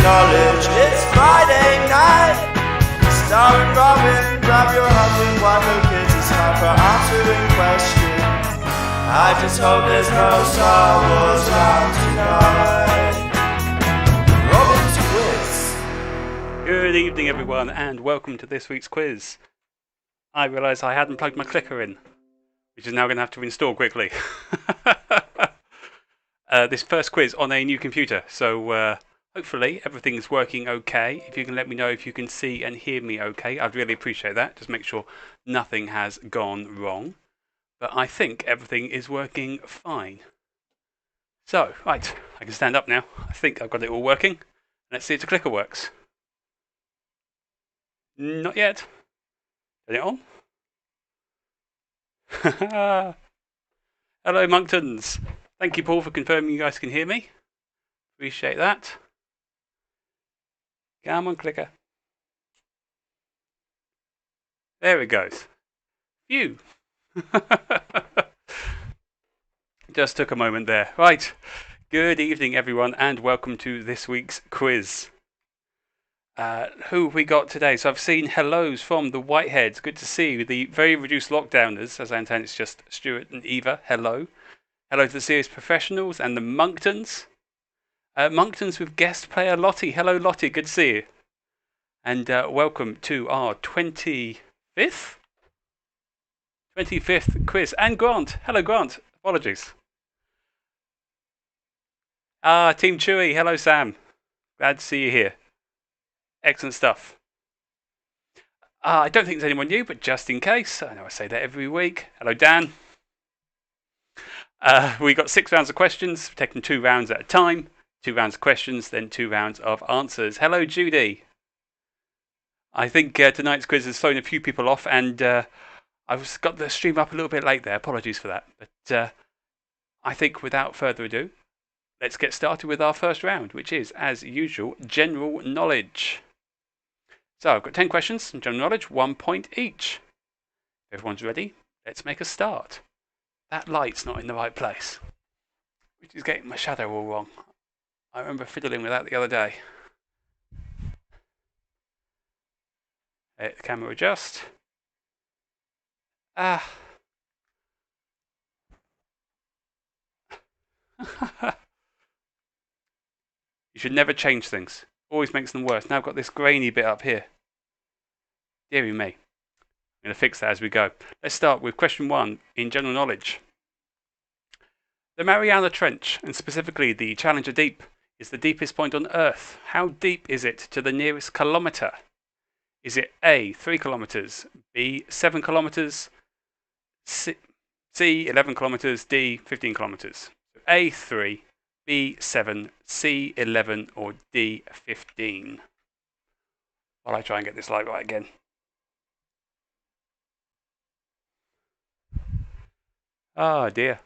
knowledge. It's Friday night, starring Robin. Grab your husband, wife, and kids. It's time for answering questions. I just hope there's no Star Wars round tonight. Robin's quiz. Good evening, everyone, and welcome to this week's quiz. I realised I hadn't plugged my clicker in, which is now going to have to install quickly. This first quiz on a new computer, so hopefully everything's working okay. If you can let me know if you can see and hear me okay, I'd really appreciate that. Just make sure nothing has gone wrong. But I think everything is working fine. So, right, I can stand up now. I think I've got it all working. Let's see if the clicker works. Not yet. Turn it on. Hello, Monktons. Thank you, Paul, for confirming you guys can hear me. Appreciate that. Come on, clicker. There it goes. Phew. Just took a moment there. Right. Good evening, everyone, and welcome to this week's quiz. Who have we got today? So I've seen hellos from the Whiteheads. Good to see you. The very reduced lockdowners, as I understand it's just Stuart and Eva. Hello. Hello to the Serious Professionals and the Monktons. Monktons with guest player Lottie. Hello, Lottie. Good to see you. And welcome to our 25th quiz. And Grant. Hello, Grant. Apologies. Team Chewy. Hello, Sam. Glad to see you here. Excellent stuff. I don't think there's anyone new, but just in case, I know I say that every week. Hello, Dan. We got 6 rounds of questions. We're taking 2 rounds at a time. 2 rounds of questions, then 2 rounds of answers. Hello, Judy. I think tonight's quiz has thrown a few people off, and I've got the stream up a little bit late there. Apologies for that. But I think without further ado, let's get started with our first round, which is, as usual, general knowledge. So I've got 10 questions in general knowledge, 1 point each. If everyone's ready, let's make a start. That light's not in the right place, which is getting my shadow all wrong. I remember fiddling with that the other day. Let the camera adjust. You should never change things. Always makes them worse. Now I've got this grainy bit up here. Deary me. I'm going to fix that as we go. Let's start with question 1 in general knowledge. The Mariana Trench, and specifically the Challenger Deep, is the deepest point on Earth. How deep is it to the nearest kilometre? Is it A, 3 kilometres, B, 7 kilometres, C, 11 kilometres, D, 15 kilometres? A, 3, B, 7, C, 11, or D, 15? While I try and get this light right again. Oh dear.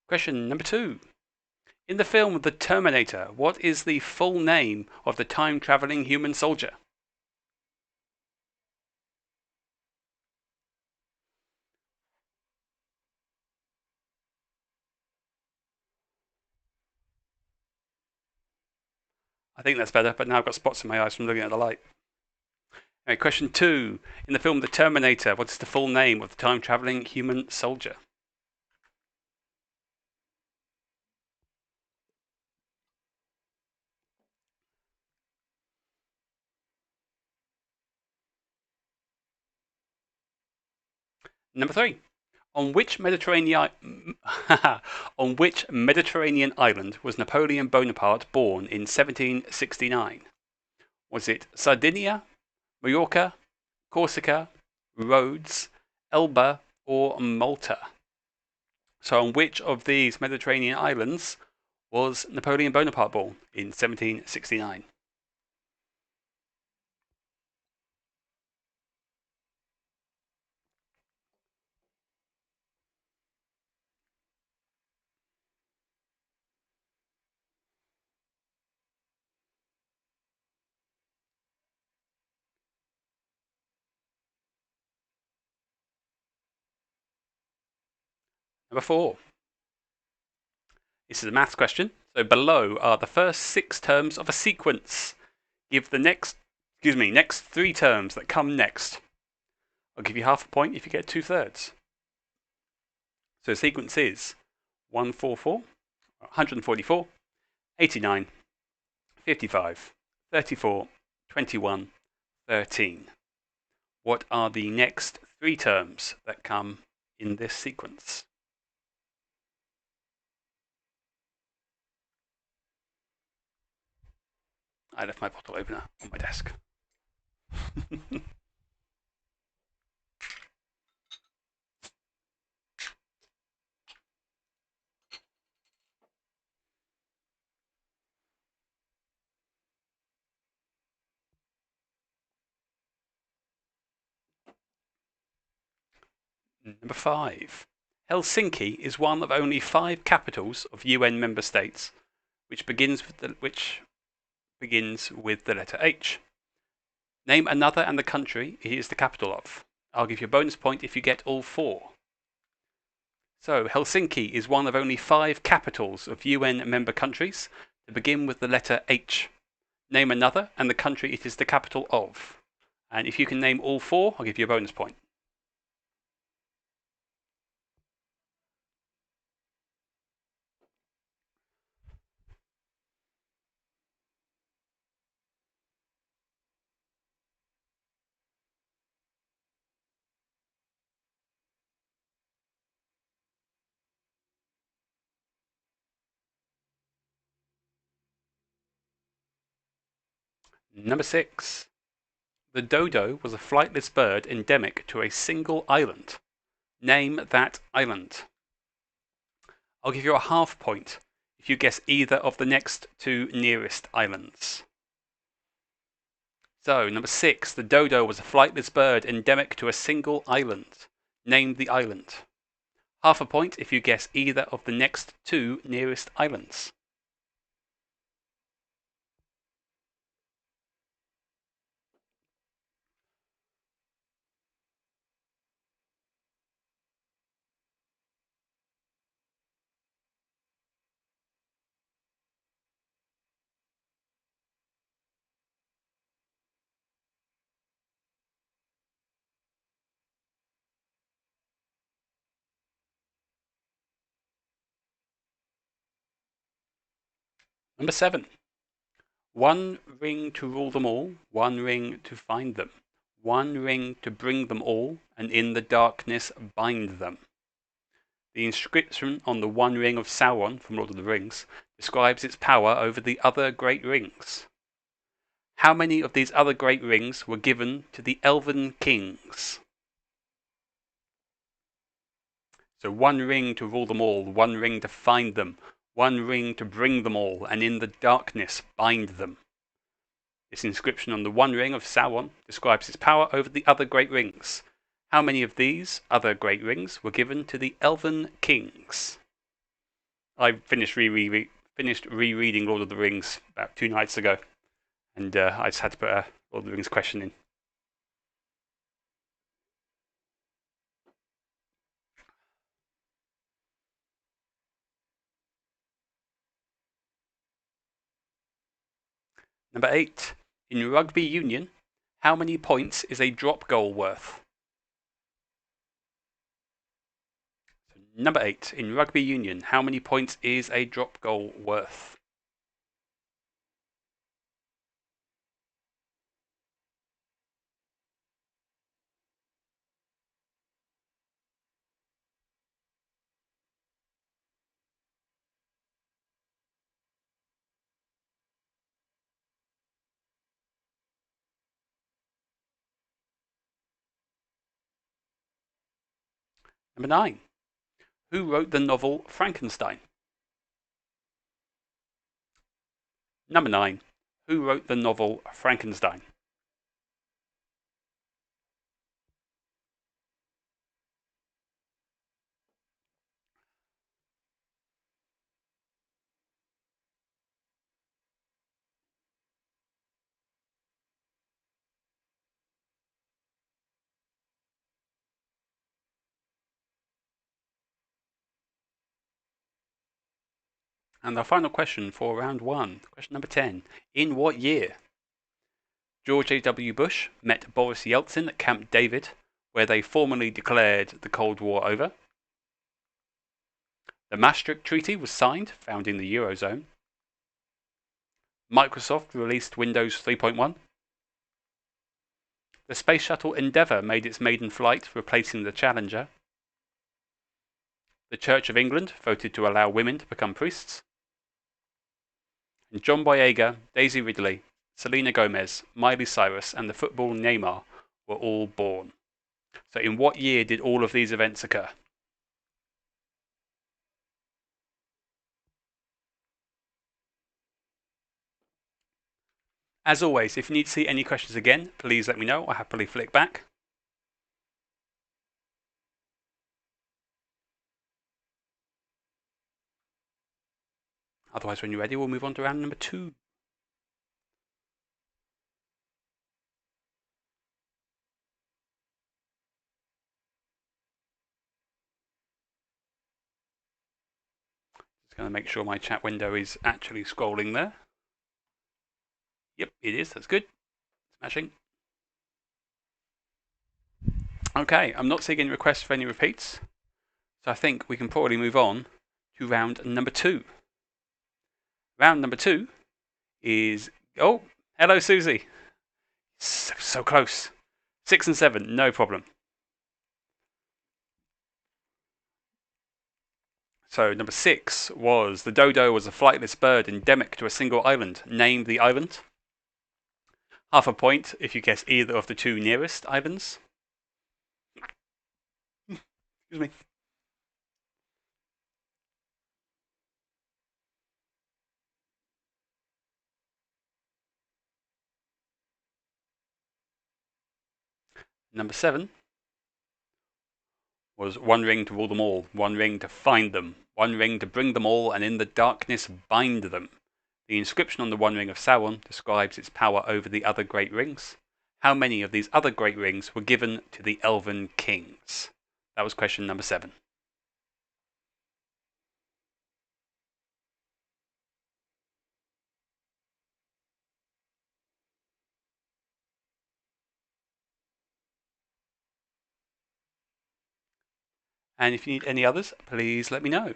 Question number 2. In the film The Terminator, what is the full name of the time-travelling human soldier? I think that's better, but now I've got spots in my eyes from looking at the light. Anyway, question 2. In the film The Terminator, what is the full name of the time-travelling human soldier? Number 3. On which Mediterranean island was Napoleon Bonaparte born in 1769? Was it Sardinia, Mallorca, Corsica, Rhodes, Elba, or Malta? So on which of these Mediterranean islands was Napoleon Bonaparte born in 1769? Number 4. This is a maths question. So below are the first 6 terms of a sequence. Give the next 3 terms that come next. I'll give you half a point if you get 2/3. So the sequence is 144, 144, 89, 55, 34, 21, 13. What are the next 3 terms that come in this sequence? I left my bottle opener on my desk. Number 5. Helsinki is one of only 5 capitals of UN member states which begins with the letter H. Name another and the country it is the capital of. I'll give you a bonus point if you get all 4. So, Helsinki is one of only 5 capitals of UN member countries to begin with the letter H. Name another and the country it is the capital of. And if you can name all 4, I'll give you a bonus point. Number 6. The dodo was a flightless bird endemic to a single island. Name that island. I'll give you a half point if you guess either of the next 2 nearest islands. So, number 6. The dodo was a flightless bird endemic to a single island. Name the island. Half a point if you guess either of the next 2 nearest islands. Number 7. One ring to rule them all, one ring to find them, one ring to bring them all, and in the darkness bind them. The inscription on the One Ring of Sauron from Lord of the Rings describes its power over the other great rings. How many of these other great rings were given to the elven kings? So one ring to rule them all, one ring to find them, one ring to bring them all, and in the darkness bind them. This inscription on the One Ring of Sauron describes its power over the other great rings. How many of these other great rings were given to the elven kings? I finished rereading Lord of the Rings about 2 nights ago, and I just had to put a Lord of the Rings question in. Number 8. In rugby union, how many points is a drop goal worth? Number 8. In rugby union, how many points is a drop goal worth? Number 9. Who wrote the novel Frankenstein? Number 9. Who wrote the novel Frankenstein? And our final question for round 1, question number 10. In what year? George A.W. Bush met Boris Yeltsin at Camp David, where they formally declared the Cold War over. The Maastricht Treaty was signed, founding the Eurozone. Microsoft released Windows 3.1. The Space Shuttle Endeavour made its maiden flight, replacing the Challenger. The Church of England voted to allow women to become priests. And John Boyega, Daisy Ridley, Selena Gomez, Miley Cyrus, and the football Neymar were all born. So in what year did all of these events occur? As always, if you need to see any questions again, please let me know. I'll happily flick back. Otherwise, when you're ready, we'll move on to round number 2. Just going to make sure my chat window is actually scrolling there. Yep, it is. That's good. Smashing. Okay, I'm not seeing any requests for any repeats. So I think we can probably move on to round number 2. Round number 2 is... Oh, hello, Susie. So close. 6 and 7, no problem. So number 6 was the dodo was a flightless bird endemic to a single island. Name the island. Half a point if you guess either of the 2 nearest islands. Excuse me. Number 7 was one ring to rule them all, one ring to find them, one ring to bring them all, and in the darkness bind them. The inscription on the One Ring of Sauron describes its power over the other great rings. How many of these other great rings were given to the Elven kings? That was question number 7. And if you need any others, please let me know.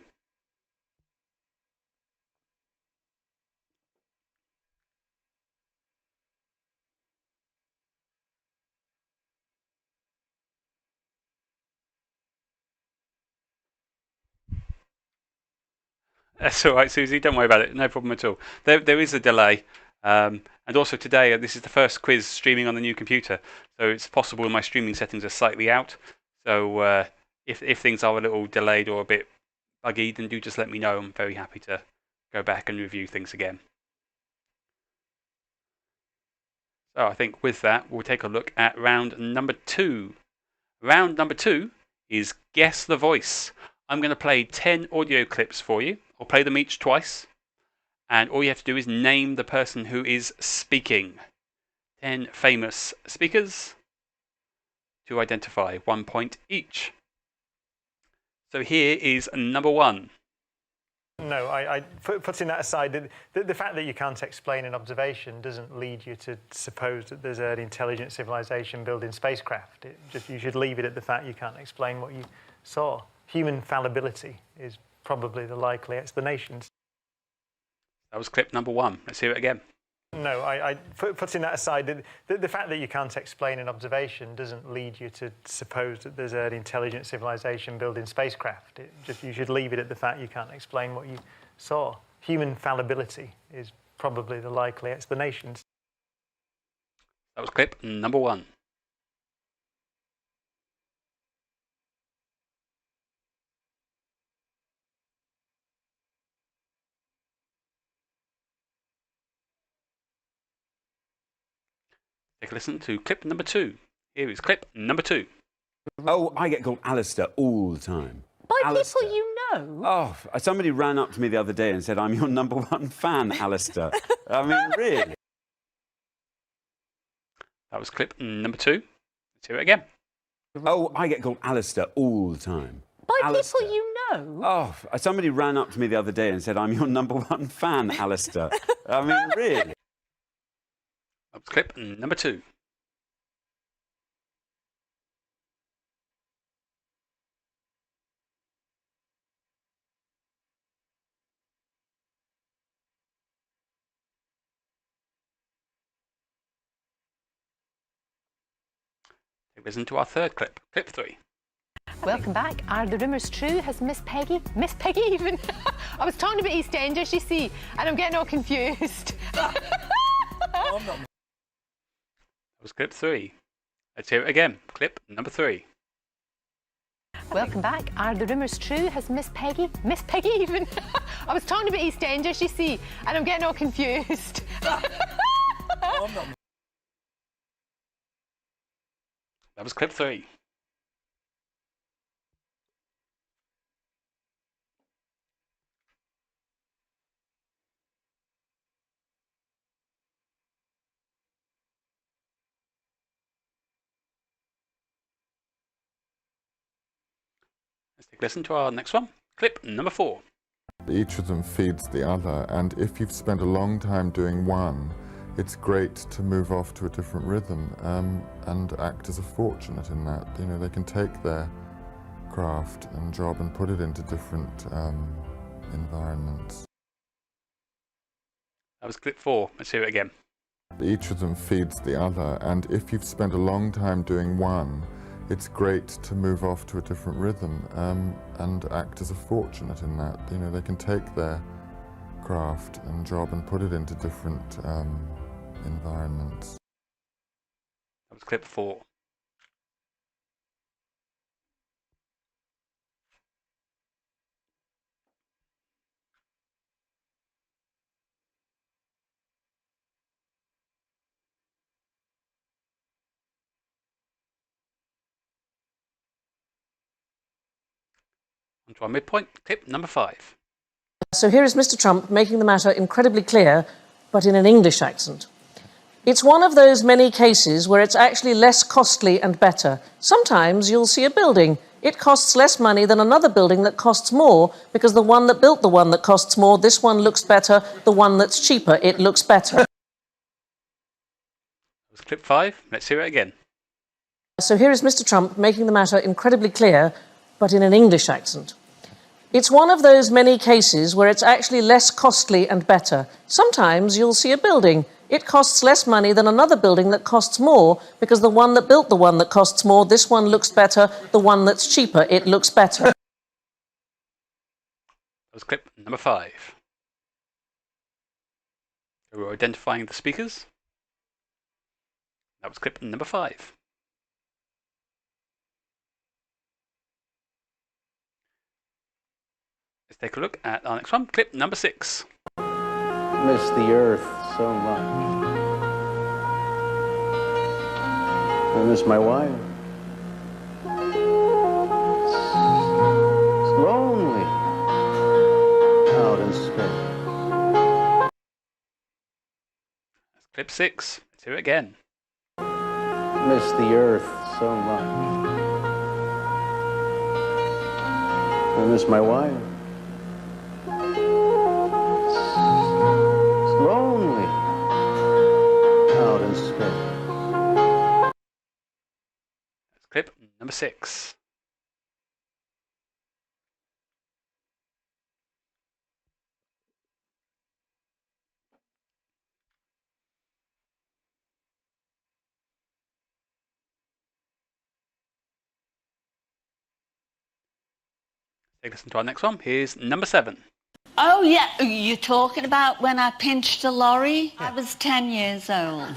That's all right, Susie. Don't worry about it. No problem at all. There is a delay. And also today, this is the first quiz streaming on the new computer. So it's possible my streaming settings are slightly out. So if things are a little delayed or a bit buggy, then do just let me know. I'm very happy to go back and review things again. So I think with that, we'll take a look at round number 2. Round number 2 is Guess the Voice. I'm going to play 10 audio clips for you. I'll play them each twice. And all you have to do is name the person who is speaking. 10 famous speakers to identify, 1 point each. So here is number 1. No, putting that aside, the fact that you can't explain an observation doesn't lead you to suppose that there's an intelligent civilization building spacecraft. You should leave it at the fact you can't explain what you saw. Human fallibility is probably the likely explanation. That was clip number 1. Let's hear it again. No, putting that aside, the fact that you can't explain an observation doesn't lead you to suppose that there's an intelligent civilization building spacecraft. You should leave it at the fact you can't explain what you saw. Human fallibility is probably the likely explanation. That was clip number 1. Take a listen to clip number 2. Here is clip number 2. Oh, I get called Alistair all the time. By Alistair. people you know? Oh, somebody ran up to me the other day and said, I'm your number 1 fan, Alistair. I mean, really? That was clip number 2. Let's hear it again. Oh, I get called Alistair all the time. By Alistair. people you No. Oh, somebody ran up to me the other day and said, I'm your number one fan, Alistair. I mean, really? That was clip number 2. Listen to our third clip, clip 3. Welcome back. Are the rumours true? Has Miss Peggy even? I was talking about EastEnders, you see, and I'm getting all confused. That was clip 3. Let's hear it again, clip number 3. Welcome back. Are the rumours true? Has Miss Peggy even? I was talking about EastEnders, you see, and I'm getting all confused. That was clip 3. Let's take a listen to our next one, clip number 4. Each of them feeds the other, and if you've spent a long time doing one, it's great to move off to a different rhythm and act as a fortunate in that. You know, they can take their craft and job and put it into different environments. That was clip 4. Let's hear it again. Each of them feeds the other, and if you've spent a long time doing one, it's great to move off to a different rhythm and act as a fortunate in that. You know, they can take their craft and job and put it into different environments. That was clip 4. On to our midpoint, clip number 5. So here is Mr. Trump making the matter incredibly clear, but in an English accent. It's one of those many cases where it's actually less costly and better. Sometimes you'll see a building. It costs less money than another building that costs more because the one that built the one that costs more, this one looks better, the one that's cheaper, it looks better. That was clip 5. Let's hear it again. So here is Mr. Trump making the matter incredibly clear, but in an English accent. It's one of those many cases where it's actually less costly and better. Sometimes you'll see a building. It costs less money than another building that costs more because the one that built the one that costs more, this one looks better, the one that's cheaper, it looks better. That was clip number 5. We were identifying the speakers. That was clip number 5. Let's take a look at our next one, clip number 6. Miss the earth so much. I miss my wife. It's lonely out in space. That's clip 6. Let's hear it again. Miss the earth so much. I miss my wife. Lonely out in space. That's clip number 6. Take a listen to our next one. Here's number 7. Oh, yeah. You're talking about when I pinched a lorry? I was 10 years old.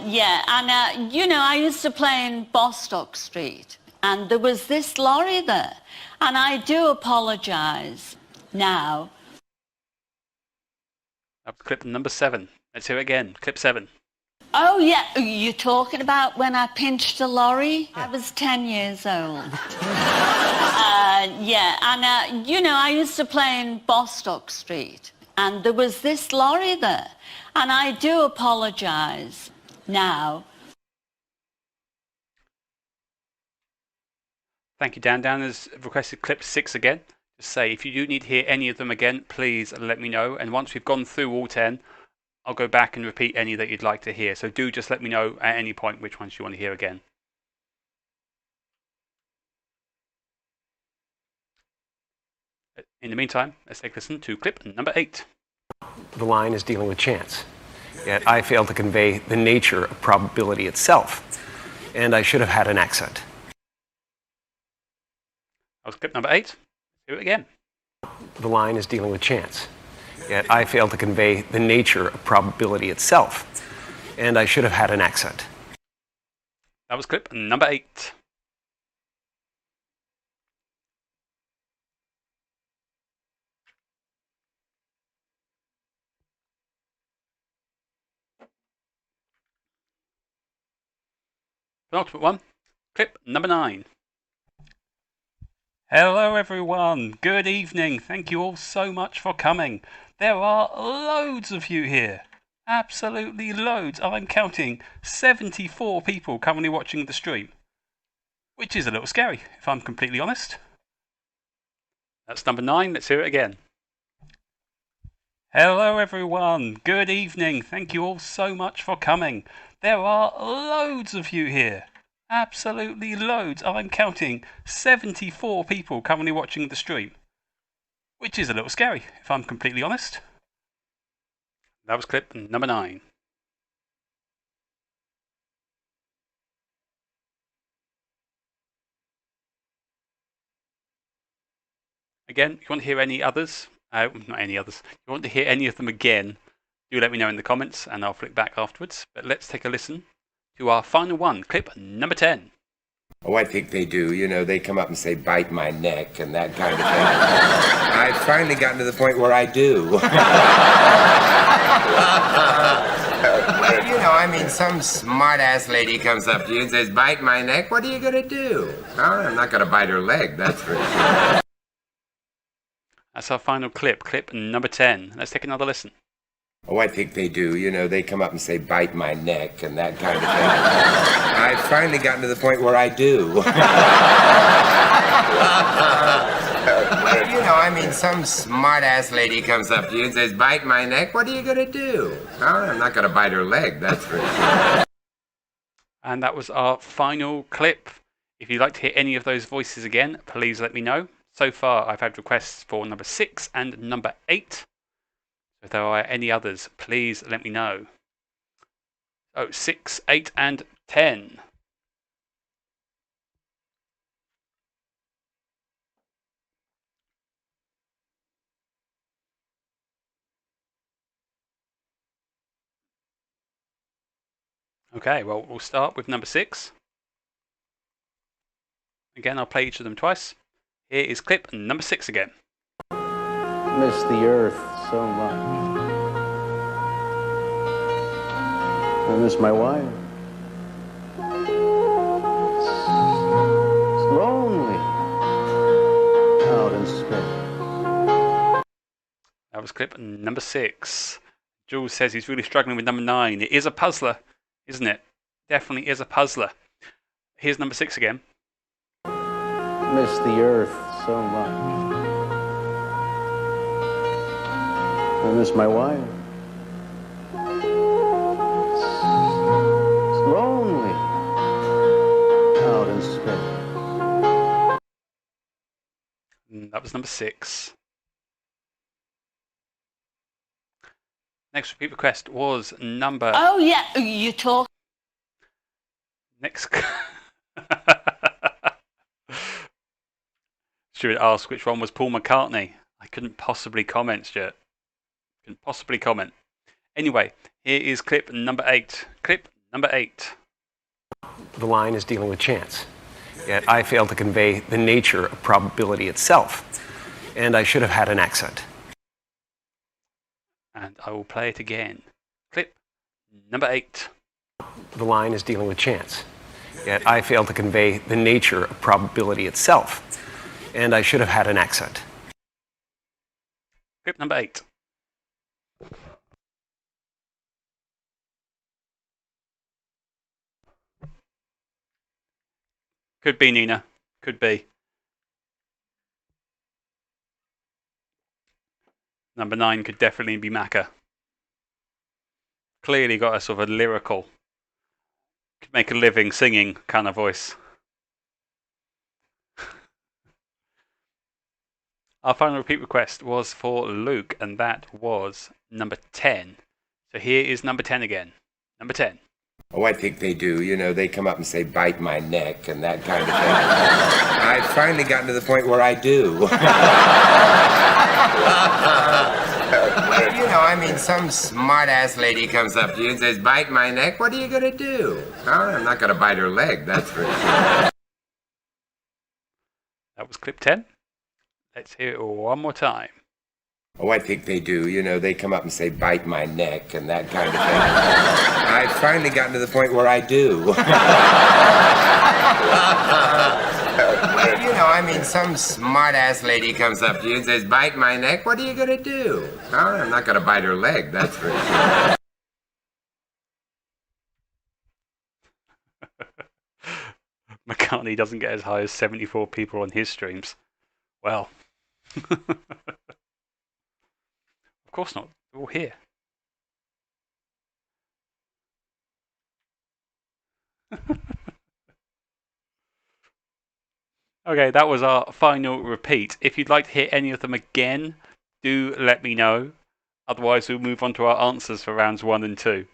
Yeah, and, you know, I used to play in Bostock Street, and there was this lorry there. And I do apologise now. That was clip number 7. Let's hear it again. Clip 7. Oh, yeah. You're talking about when I pinched a lorry? I was 10 years old. Yeah, and, you know, I used to play in Bostock Street, and there was this lorry there. And I do apologise now. Thank you, Dan. Dan has requested clip 6 again. Just say, if you do need to hear any of them again, please let me know. And once we've gone through all 10, I'll go back and repeat any that you'd like to hear. So do just let me know at any point which ones you want to hear again. In the meantime, let's take a listen to clip number 8. The line is dealing with chance. Yet I fail to convey the nature of probability itself. And I should have had an accent. That was clip number 8. Do it again. The line is dealing with chance. Yet I fail to convey the nature of probability itself. And I should have had an accent. That was clip number 8. Penultimate one, clip number 9. Hello everyone, good evening. Thank you all so much for coming. There are loads of you here. Absolutely loads. I'm counting 74 people currently watching the stream, which is a little scary, if I'm completely honest. That's number 9. Let's hear it again. Hello everyone, good evening. Thank you all so much for coming. There are loads of you here. Absolutely loads. I'm counting 74 people currently watching the stream, which is a little scary, if I'm completely honest. That was clip number 9. Again, if you want to hear any others, not any others, if you want to hear any of them again, do let me know in the comments and I'll flick back afterwards. But let's take a listen to our final one, clip number 10. Oh, I think they do. You know, they come up and say, bite my neck and that kind of thing. I've finally gotten to the point where I do. You know, I mean, some smart-ass lady comes up to you and says, bite my neck, what are you going to do? Oh, I'm not going to bite her leg, that's for sure. That's our final clip, clip number 10. Let's take another listen. Oh, I think they do. You know, they come up and say, bite my neck and that kind of thing. I've finally gotten to the point where I do. You know, I mean, some smart-ass lady comes up to you and says, bite my neck, what are you going to do? Oh, I'm not going to bite her leg, that's for sure. And that was our final clip. If you'd like to hear any of those voices again, please let me know. So far, I've had requests for number 6 and number 8. If there are any others, please let me know. Oh, 6, 8, and 10. Okay, well, we'll start with number 6. Again, I'll play each of them twice. Here is clip number 6 again. Miss the earth so much. I miss my wife. It's lonely out in space. That was clip number 6. Jules says he's really struggling with number 9. It is a puzzler, isn't it? Definitely is a puzzler. Here's number 6 again. Miss the earth so much. I miss my wife. It's lonely out in space. That was number 6. Next repeat request was number... Oh, yeah, you talk. Next... Stuart asked which one was Paul McCartney. I couldn't possibly comment, Stuart. Couldn't possibly comment. Anyway, here is clip number 8. Clip number 8. The line is dealing with chance. Yet I fail to convey the nature of probability itself. And I should have had an accent. And I will play it again. Clip number 8. The line is dealing with chance. Yet I fail to convey the nature of probability itself. And I should have had an accent. Clip number 8. Could be, Nina. Could be. Number 9 could definitely be Macca. Clearly got a sort of a lyrical, could make a living singing kind of voice. Our final repeat request was for Luke, and that was number 10. So here is number 10 again. Number 10. Oh, I think they do. You know, they come up and say, bite my neck and that kind of thing. I've finally gotten to the point where I do. You know, I mean, some smart-ass lady comes up to you and says, bite my neck, what are you going to do? Oh, I'm not going to bite her leg, that's for sure. That was clip 10. Let's hear it one more time. Oh, I think they do. You know, they come up and say, bite my neck and that kind of thing. I've finally gotten to the point where I do. You know, I mean, some smart-ass lady comes up to you and says, bite my neck, what are you going to do? Oh, I'm not going to bite her leg, that's for sure. McCartney doesn't get as high as 74 people on his streams. Well. Of course not. They're all here. Okay, that was our final repeat. If you'd like to hear any of them again, do let me know. Otherwise, we'll move on to our answers for rounds 1 and 2.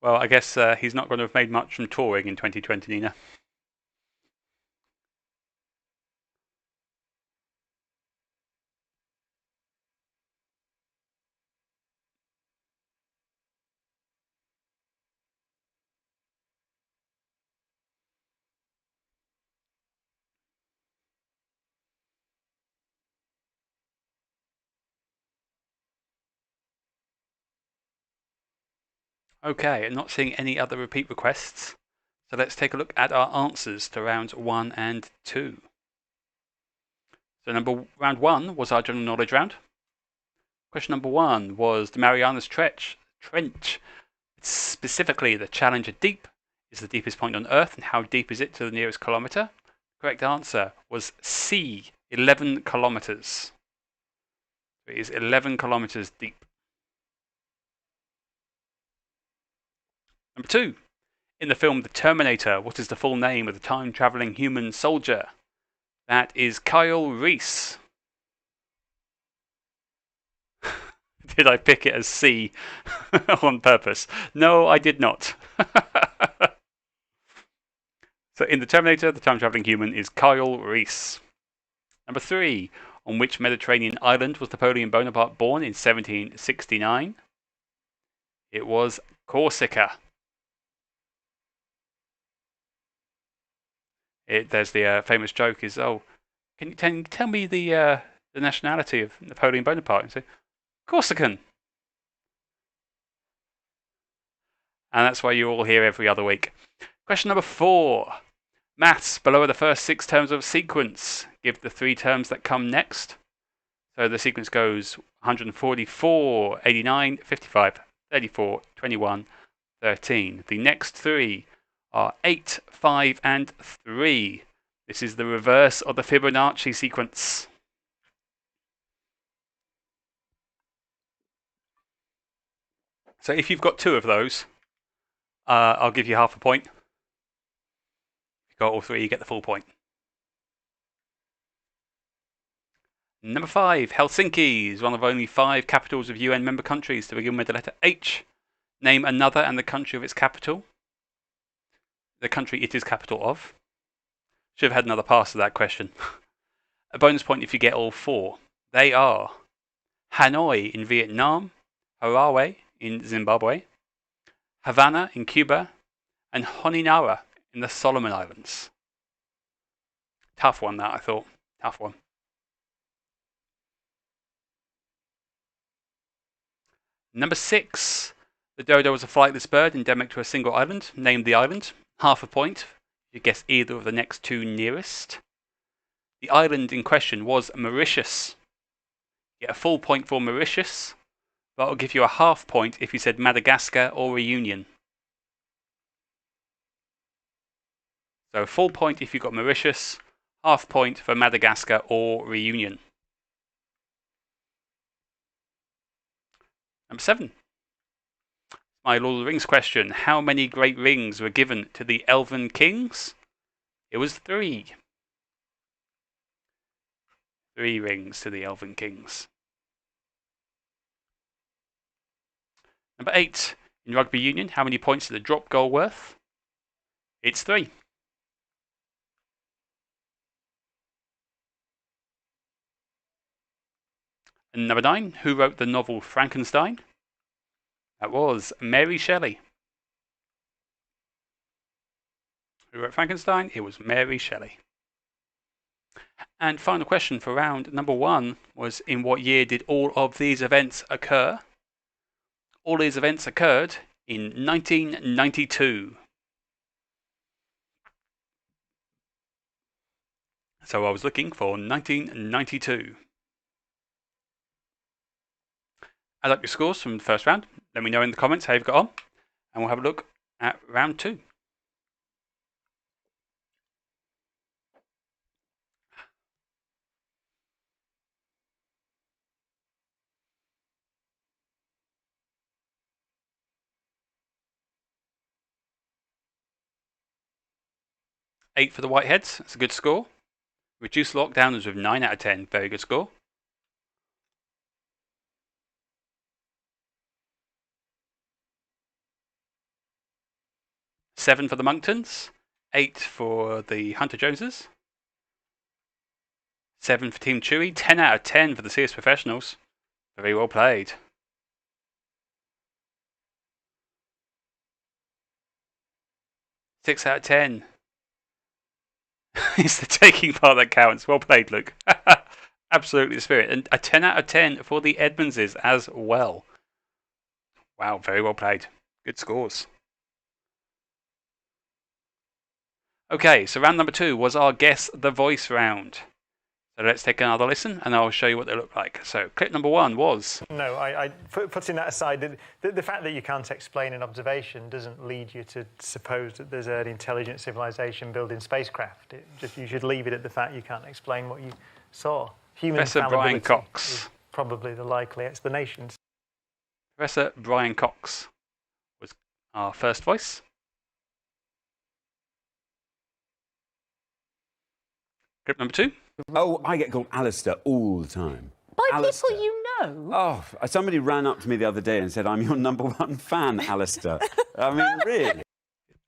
Well, I guess he's not going to have made much from touring in 2020, Nina. Okay, I'm not seeing any other repeat requests. So let's take a look at our answers to rounds 1 and 2. So round 1 was our general knowledge round. Question number 1 was the Marianas Trench. Specifically, the Challenger Deep is the deepest point on Earth, and how deep is it to the nearest kilometre? Correct answer was C, 11 kilometres. It is 11 kilometres deep. Number 2. In the film The Terminator, what is the full name of the time-travelling human soldier? That is Kyle Reese. Did I pick it as C on purpose? No, I did not. So in The Terminator, the time-travelling human is Kyle Reese. Number 3. On which Mediterranean island was Napoleon Bonaparte born in 1769? It was Corsica. There's the famous joke is, oh, can you tell me the nationality of Napoleon Bonaparte? And say, Corsican. And that's why you're all here every other week. Question number 4. Maths. Below are the first 6 terms of a sequence. Give the 3 terms that come next. So the sequence goes 144, 89, 55, 34, 21, 13. The next 3 are 8, 5, and 3. This is the reverse of the Fibonacci sequence. So if you've got 2 of those, I'll give you half a point. If you've got all 3, you get the full point. Number 5, Helsinki is one of only 5 capitals of UN member countries to begin with the letter H. Name another and the country of its capital. The country it is capital of. Should have had another pass to that question. A bonus point if you get all 4. They are Hanoi in Vietnam, Harare in Zimbabwe, Havana in Cuba, and Honinara in the Solomon Islands. Tough one that, I thought. Tough one. Number 6. The dodo was a flightless bird endemic to a single island. Name the island. Half a point if you guess either of the next 2 nearest. The island in question was Mauritius. You get a full point for Mauritius, but I'll give you a half point if you said Madagascar or Reunion. So full point if you've got Mauritius, half point for Madagascar or Reunion. Number 7. My Lord of the Rings question. How many great rings were given to the Elven Kings? It was 3. 3 rings to the Elven Kings. Number 8. In Rugby Union, how many points is the drop goal worth? It's 3. And number 9. Who wrote the novel Frankenstein? That was Mary Shelley. Who wrote Frankenstein? It was Mary Shelley. And final question for round number 1 was, in what year did all of these events occur? All these events occurred in 1992. So I was looking for 1992. Add up your scores from the first round. Let me know in the comments how you've got on. And we'll have a look at round 2. Eight for the Whiteheads, that's a good score. Reduced Lockdowners with 9 out of 10, very good score. Seven for the Monktons, 8 for the Hunter Joneses. 7 for Team Chewy, 10 out of 10 for the CS Professionals. Very well played. Six out of 10. It's the taking part that counts. Well played, Luke. Absolutely the spirit. And a 10 out of 10 for the Edmondses as well. Wow, very well played. Good scores. Okay, so round number 2 was our Guess the Voice round. So let's take another listen and I'll show you what they look like. So clip number 1 was... No, putting that aside, the fact that you can't explain an observation doesn't lead you to suppose that there's an intelligent civilization building spacecraft. You should leave it at the fact you can't explain what you saw. Human Professor Brian Cox is probably the likely explanation. Professor Brian Cox was our first voice. Clip number 2. Oh, I get called Alistair all the time. By Alistair. people you know? Oh, somebody ran up to me the other day and said, I'm your number 1 fan, Alistair. I mean, really?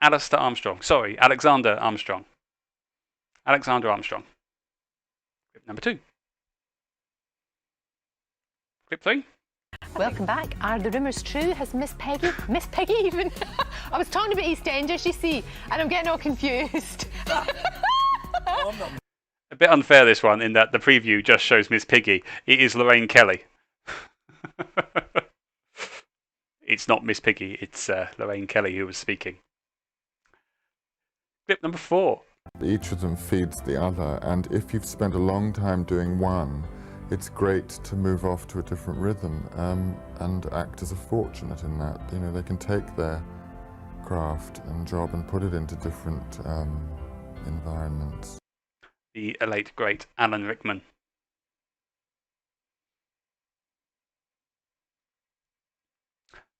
Alistair Armstrong. Sorry, Alexander Armstrong. Alexander Armstrong. Clip number 2. Clip 3. Welcome back. Are the rumours true? Has Miss Peggy even? I was talking about EastEnders, you see, and I'm getting all confused. A bit unfair, this one, in that the preview just shows Miss Piggy. It is Lorraine Kelly. It's not Miss Piggy, it's Lorraine Kelly who was speaking. Clip number 4. Each of them feeds the other, and if you've spent a long time doing one, it's great to move off to a different rhythm, and actors are fortunate in that. You know, they can take their craft and job and put it into different environments. The late, great Alan Rickman.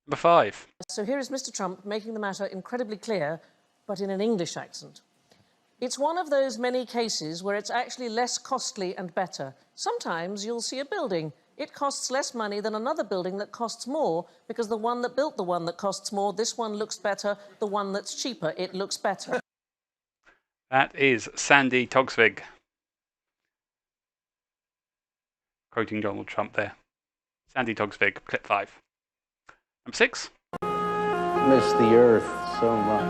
Number 5. So here is Mr. Trump making the matter incredibly clear, but in an English accent. It's one of those many cases where it's actually less costly and better. Sometimes you'll see a building. It costs less money than another building that costs more, because the one that built the one that costs more, this one looks better, the one that's cheaper, it looks better. That is Sandy Toksvig. Quoting Donald Trump there. Sandy Toksvig, clip 5. Number 6. Miss the earth so much.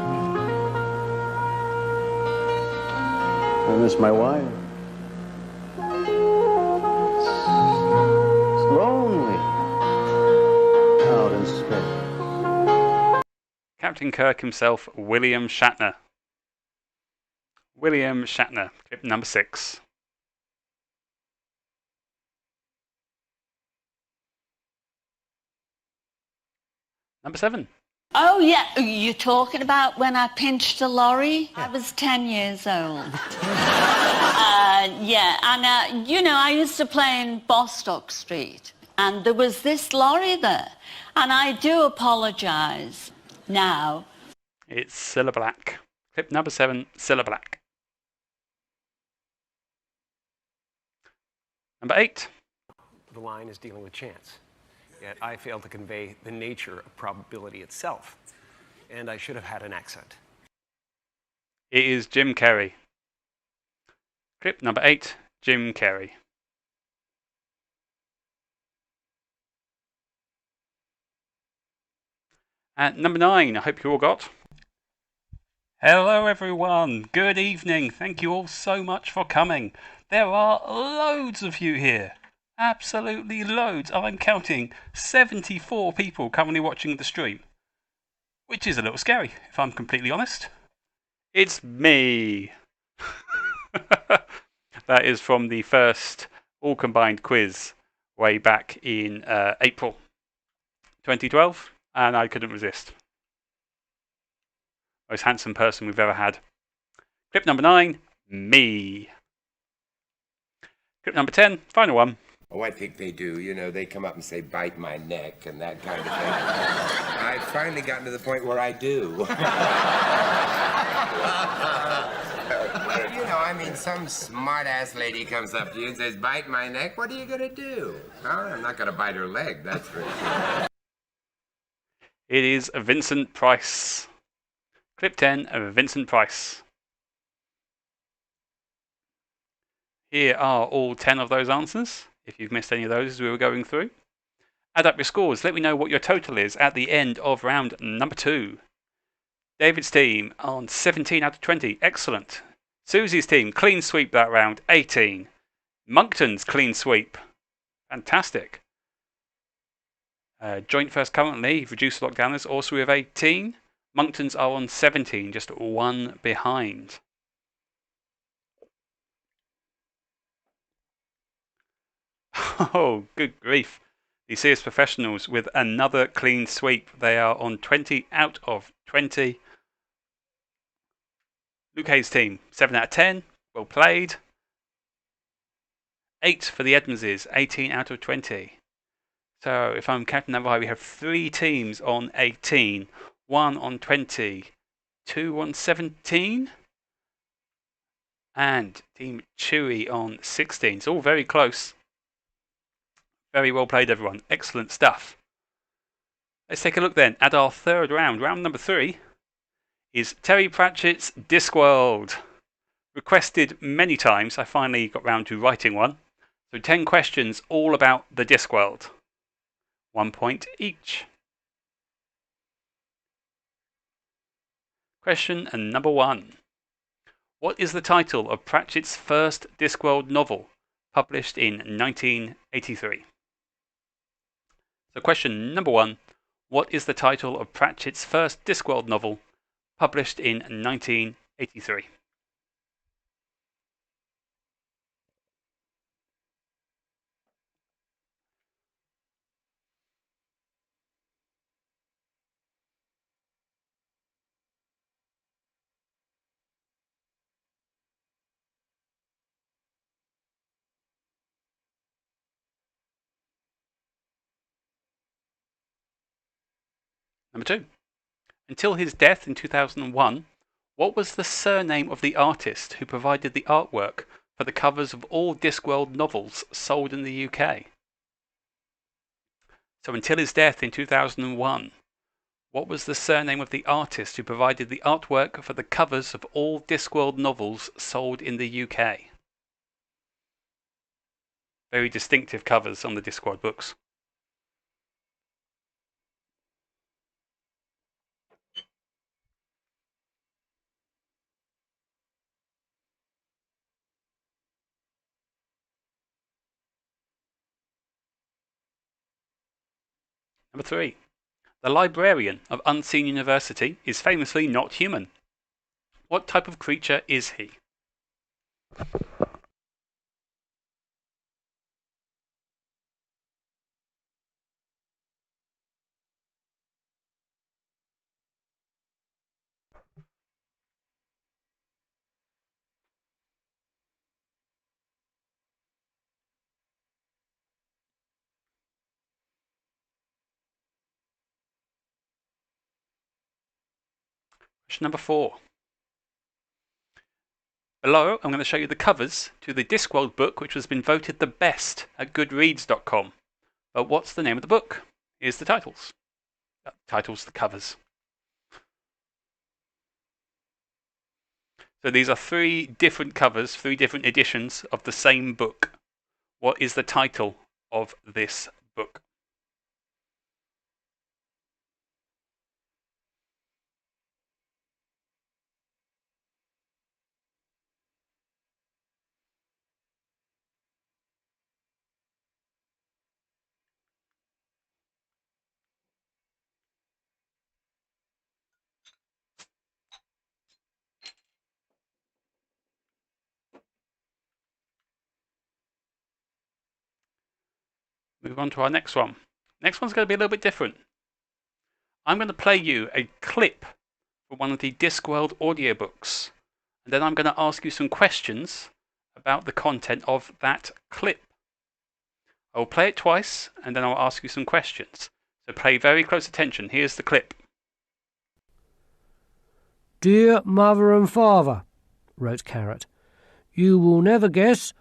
I miss my wife. It's lonely out in space. Captain Kirk himself, William Shatner. William Shatner, clip number 6. Number 7. Oh, yeah. You're talking about when I pinched a lorry? I was 10 years old. Yeah, and, you know, I used to play in Bostock Street, and there was this lorry there. And I do apologise now. It's Cilla Black. Clip number 7, Cilla Black. Number 8. The line is dealing with chance. Yet I fail to convey the nature of probability itself. And I should have had an accent. It is Jim Carrey. Clip number 8, Jim Carrey. And number 9, I hope you all got. Hello everyone, good evening. Thank you all so much for coming. There are loads of you here. Absolutely loads. I'm counting 74 people currently watching the stream. Which is a little scary, if I'm completely honest. It's me. That is from the first all-combined quiz way back in April 2012, and I couldn't resist. Most handsome person we've ever had. Clip number 9, me. Clip number 10, final one. Oh, I think they do. You know, they come up and say, bite my neck and that kind of thing. I've finally gotten to the point where I do. You know, I mean, some smart-ass lady comes up to you and says, bite my neck, what are you going to do? Oh, I'm not going to bite her leg, that's for sure. It is Vincent Price. Clip 10 of Vincent Price. Here are all 10 of those answers. If you've missed any of those as we were going through. Add up your scores. Let me know what your total is at the end of round number 2. David's team on 17 out of 20. Excellent. Susie's team, clean sweep that round, 18. Moncton's clean sweep. Fantastic. Joint first currently, reduced lockdowners also with 18. Moncton's are on 17, just one behind. Oh, good grief. The CS Professionals with another clean sweep. They are on 20 out of 20. Luke Hayes' team, 7 out of 10. Well played. 8 for the Edmondses, 18 out of 20. So if I'm counting that right, we have 3 teams on 18, 1 on 20, 2 on 17, and Team Chewy on 16. It's all very close. Very well played, everyone. Excellent stuff. Let's take a look then at our third round. Round number 3 is Terry Pratchett's Discworld. Requested many times. I finally got round to writing one. So 10 questions all about the Discworld. 1 point each. Question number 1. What is the title of Pratchett's first Discworld novel, published in 1983? So question number 1. What is the title of Pratchett's first Discworld novel, published in 1983? Number 2. Until his death in 2001, what was the surname of the artist who provided the artwork for the covers of all Discworld novels sold in the UK? So until his death in 2001, what was the surname of the artist who provided the artwork for the covers of all Discworld novels sold in the UK? Very distinctive covers on the Discworld books. Number 3. The librarian of Unseen University is famously not human. What type of creature is he? Question number 4. Below, I'm going to show you the covers to the Discworld book, which has been voted the best at goodreads.com. But what's the name of the book? Here's the titles. The covers. So these are 3 different covers, 3 different editions of the same book. What is the title of this book? Move on to our next one. Next one's going to be a little bit different. I'm going to play you a clip for one of the Discworld audiobooks. And then I'm going to ask you some questions about the content of that clip. I will play it twice, and then I'll ask you some questions. So pay very close attention. Here's the clip. Dear Mother and Father, wrote Carrot, you will never guess,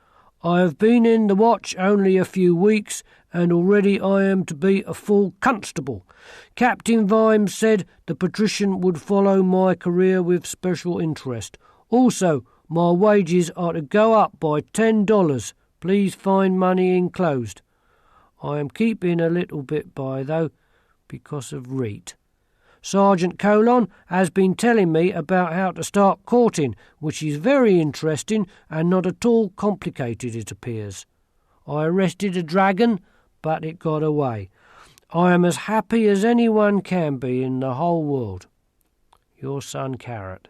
I have been in the watch only a few weeks, and already I am to be a full constable. Captain Vimes said the patrician would follow my career with special interest. Also, my wages are to go up by $10. Please find money enclosed. I am keeping a little bit by, though, because of Reet. Sergeant Colon has been telling me about how to start courting, which is very interesting and not at all complicated, it appears. I arrested a dragon, but it got away. I am as happy as anyone can be in the whole world. Your son, Carrot.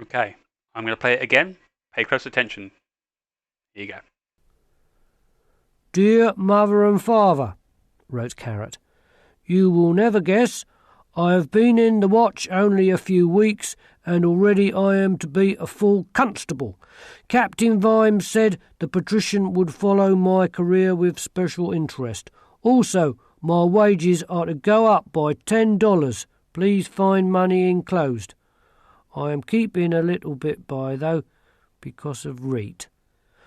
Okay, I'm going to play it again. Pay close attention. Here you go. Dear Mother and Father, wrote Carrot, you will never guess, I have been in the watch only a few weeks, and already I am to be a full constable. Captain Vimes said the patrician would follow my career with special interest. Also, my wages are to go up by $10. Please find money enclosed. I am keeping a little bit by, though, because of Reet.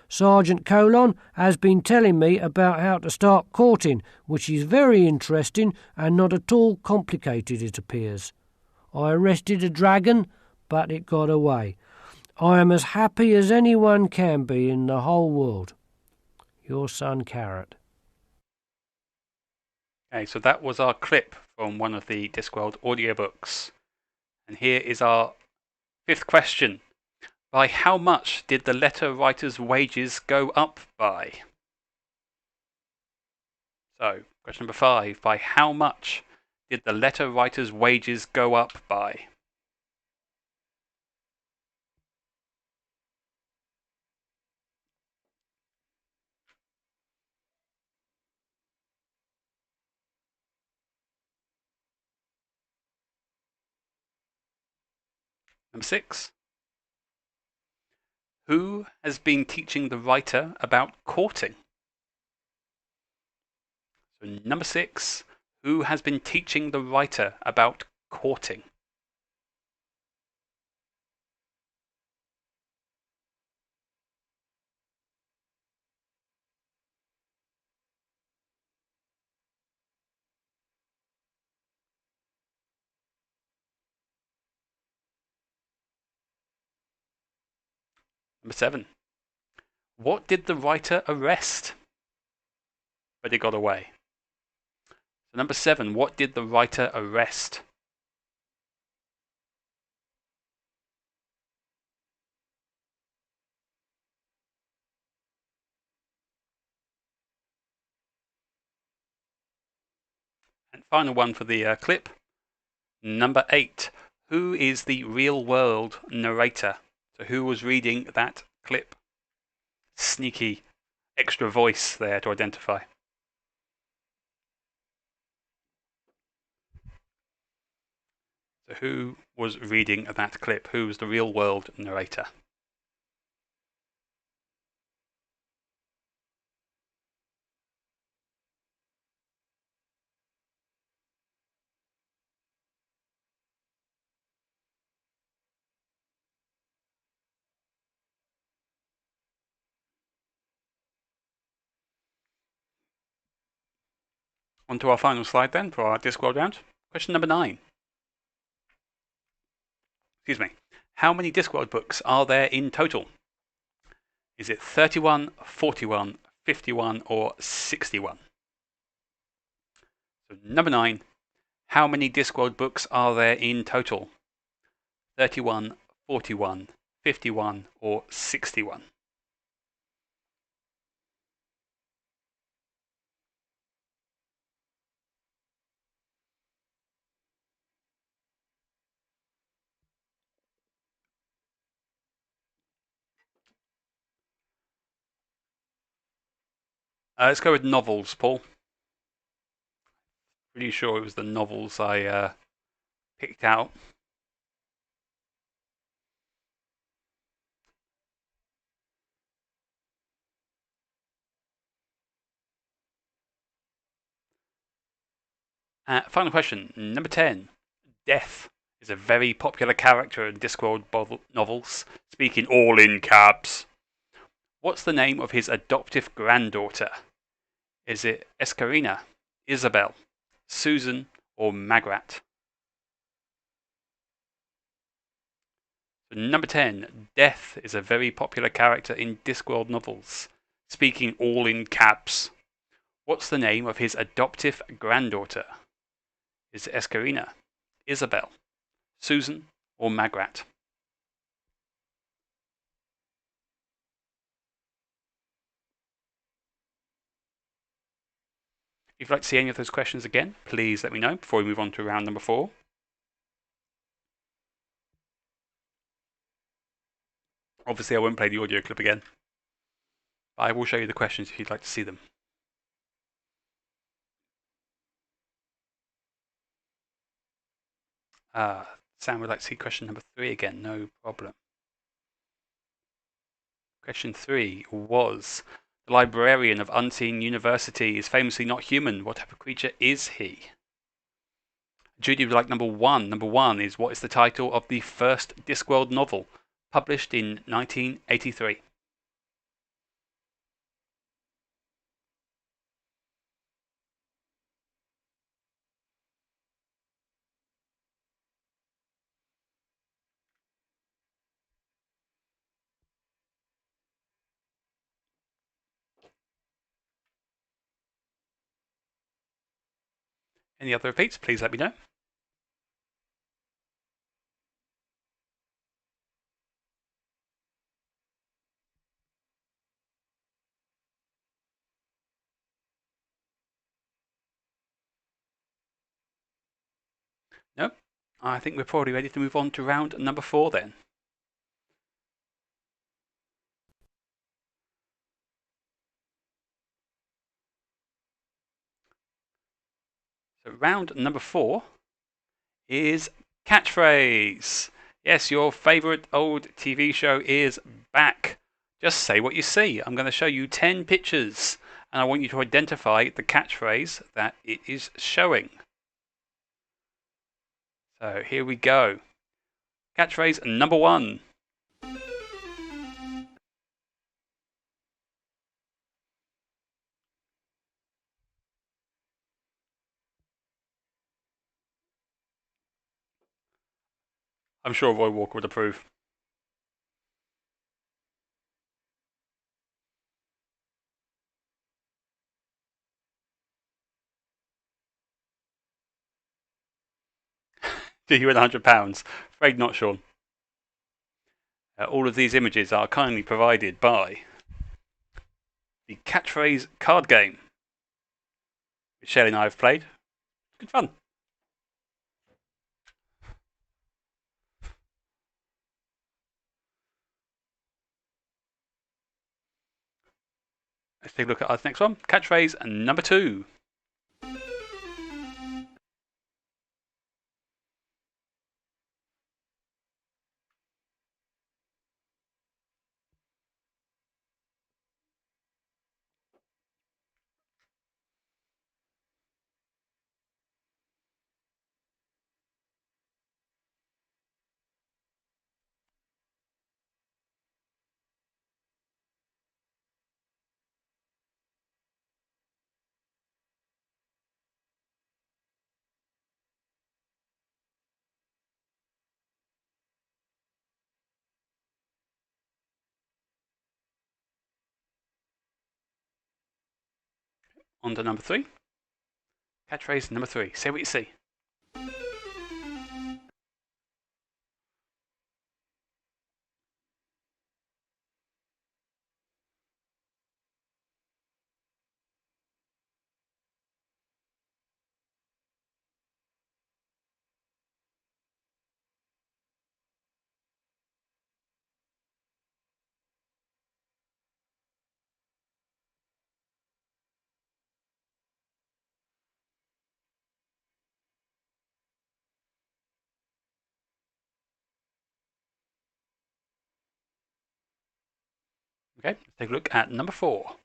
Sergeant Colon has been telling me about how to start courting, which is very interesting and not at all complicated, it appears. I arrested a dragon, but it got away. I am as happy as anyone can be in the whole world. Your son, Carrot. Okay, so that was our clip from one of the Discworld audiobooks. And here is our 5th question. By how much did the letter writer's wages go up by? So, question number 5. By how much did the letter writer's wages go up by? Number 6. Who has been teaching the writer about courting? So number 6. Who has been teaching the writer about courting? Number 7. What did the writer arrest? But it got away. So number 7. What did the writer arrest? And final one for the clip. Number 8. Who is the real world narrator? So who was reading that clip? Sneaky extra voice there to identify. So who was reading that clip? Who was the real world narrator? On to our final slide then for our Discworld round. Question number 9. Excuse me. How many Discworld books are there in total? Is it 31, 41, 51, or 61? So number 9. How many Discworld books are there in total? 31, 41, 51, or 61? Let's go with novels, Paul. Pretty sure it was the novels I picked out. Final question, number 10. Death is a very popular character in Discworld novels, speaking all in caps. What's the name of his adoptive granddaughter? Is it Escarina, Isabel, Susan, or Magrat? Number 10. Death is a very popular character in Discworld novels, speaking all in caps. What's the name of his adoptive granddaughter? Is it Escarina, Isabel, Susan, or Magrat? If you'd like to see any of those questions again, please let me know before we move on to round number 4. Obviously, I won't play the audio clip again. I will show you the questions if you'd like to see them. Sam would like to see question number 3 again, no problem. Question 3 was, the librarian of Unseen University is famously not human. What type of creature is he? Judy would like number 1. Number 1 is, what is the title of the first Discworld novel, published in 1983? Any other repeats, please let me know. No? I think we're probably ready to move on to round number 4 then. So round number 4 is catchphrase. Yes, your favourite old TV show is back. Just say what you see. I'm going to show you 10 pictures and I want you to identify the catchphrase that it is showing. So here we go. Catchphrase number 1. I'm sure Roy Walker would approve. Do you win £100? Afraid not, Sean. All of these images are kindly provided by the Catchphrase card game, which Shelley and I have played. Good fun. Let's take a look at our next one. Catchphrase number 2. On to number 3. Catchphrase number 3. Say what you see. Okay, let's take a look at number 4.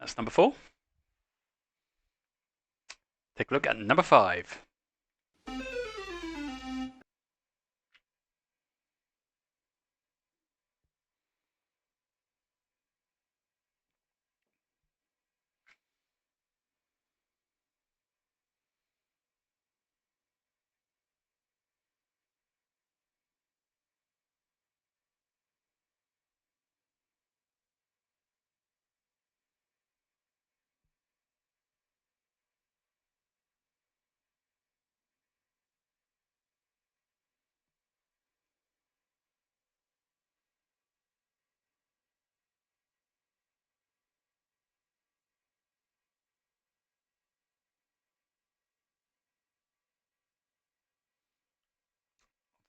That's number 4. Take a look at number 5.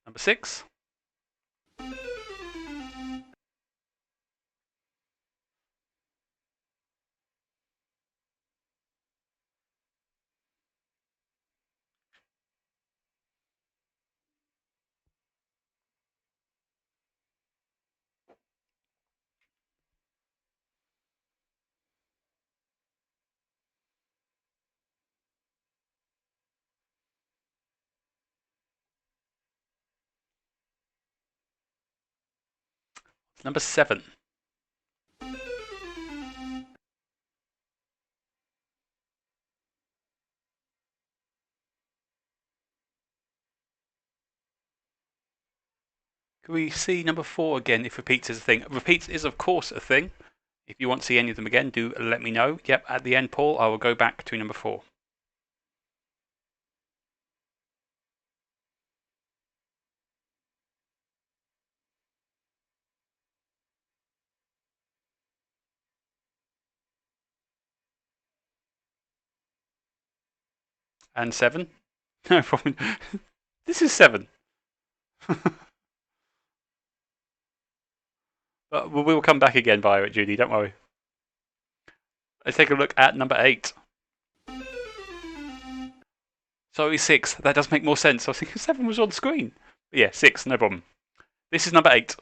Number 6. Number 7. Can we see number 4 again if repeats is a thing? Repeats is of course a thing. If you want to see any of them again, do let me know. Yep, at the end, Paul, I will go back to number 4. And 7? No problem. This is 7. But we will come back again via it, Judy, don't worry. Let's take a look at number 8. Sorry, 6. That does make more sense. I was thinking 7 was on screen. But yeah, 6, no problem. This is number 8.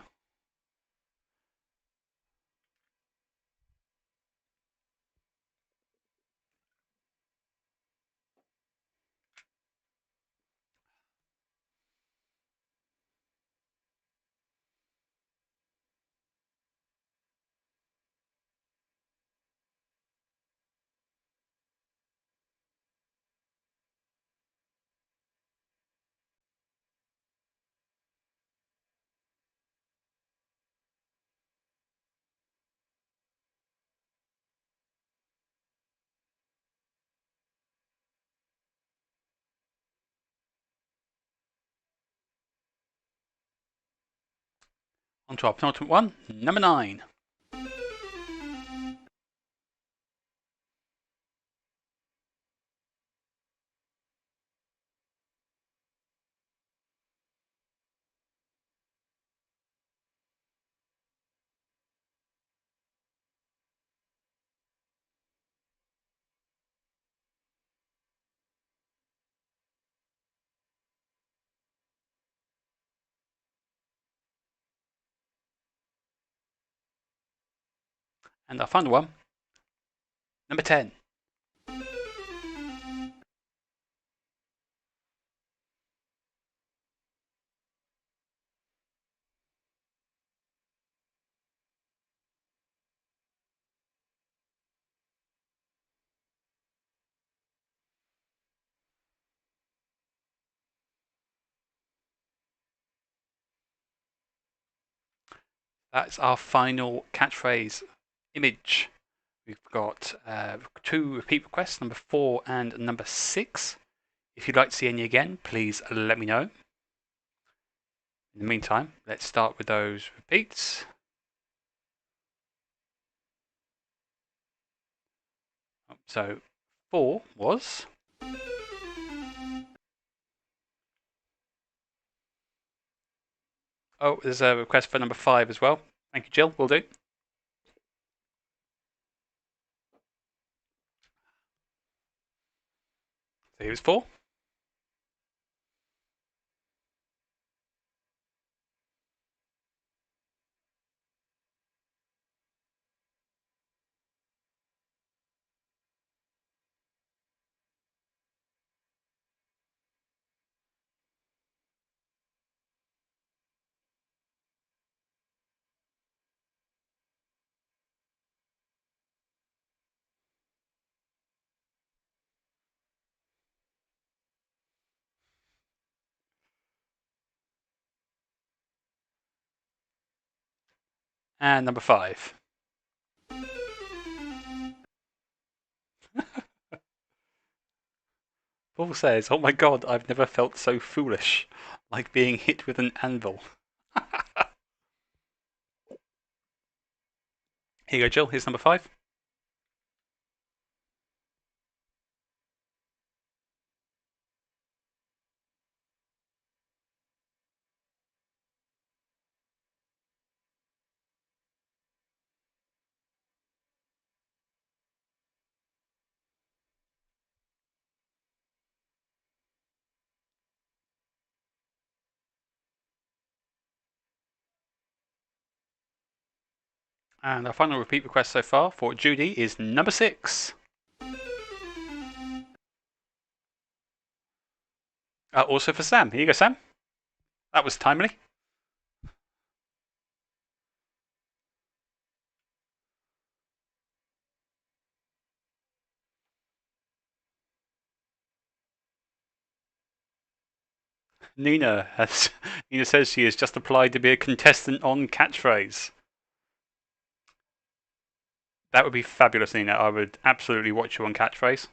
On to our penultimate one, number 9. And our final one, number 10. That's our final catchphrase image. We've got 2 repeat requests, number 4 and number 6. If you'd like to see any again, please let me know. In the meantime, let's start with those repeats. So 4 was... Oh, there's a request for number 5 as well. Thank you, Jill. Will do. So here's 4. And number 5. Paul says, oh my god, I've never felt so foolish, like being hit with an anvil. Here you go, Jill. Here's number 5. And our final repeat request so far for Judy is number 6. Also for Sam. Here you go, Sam. That was timely. Nina says she has just applied to be a contestant on Catchphrase. That would be fabulous, Nina. I would absolutely watch you on Catchphrase.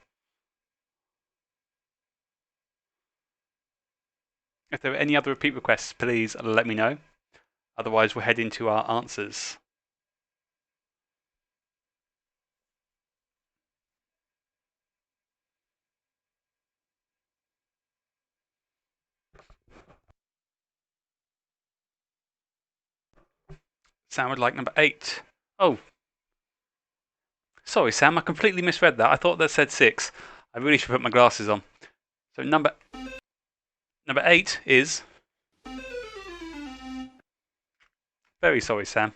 If there are any other repeat requests, please let me know. Otherwise, we'll head into our answers. Sam would like number 8. Oh. Sorry, Sam, I completely misread that. I thought that said 6. I really should put my glasses on. So number 8 is... Very sorry, Sam.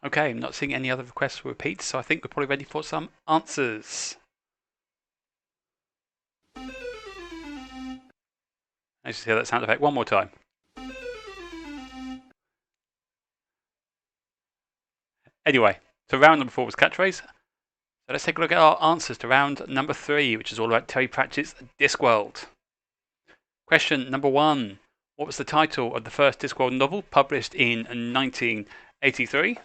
Okay, I'm not seeing any other requests for repeats, so I think we're probably ready for some answers. Let's just hear that sound effect one more time. Anyway, so round number 4 was Catchphrase. So let's take a look at our answers to round number 3, which is all about Terry Pratchett's Discworld. Question number 1. What was the title of the first Discworld novel published in 1983?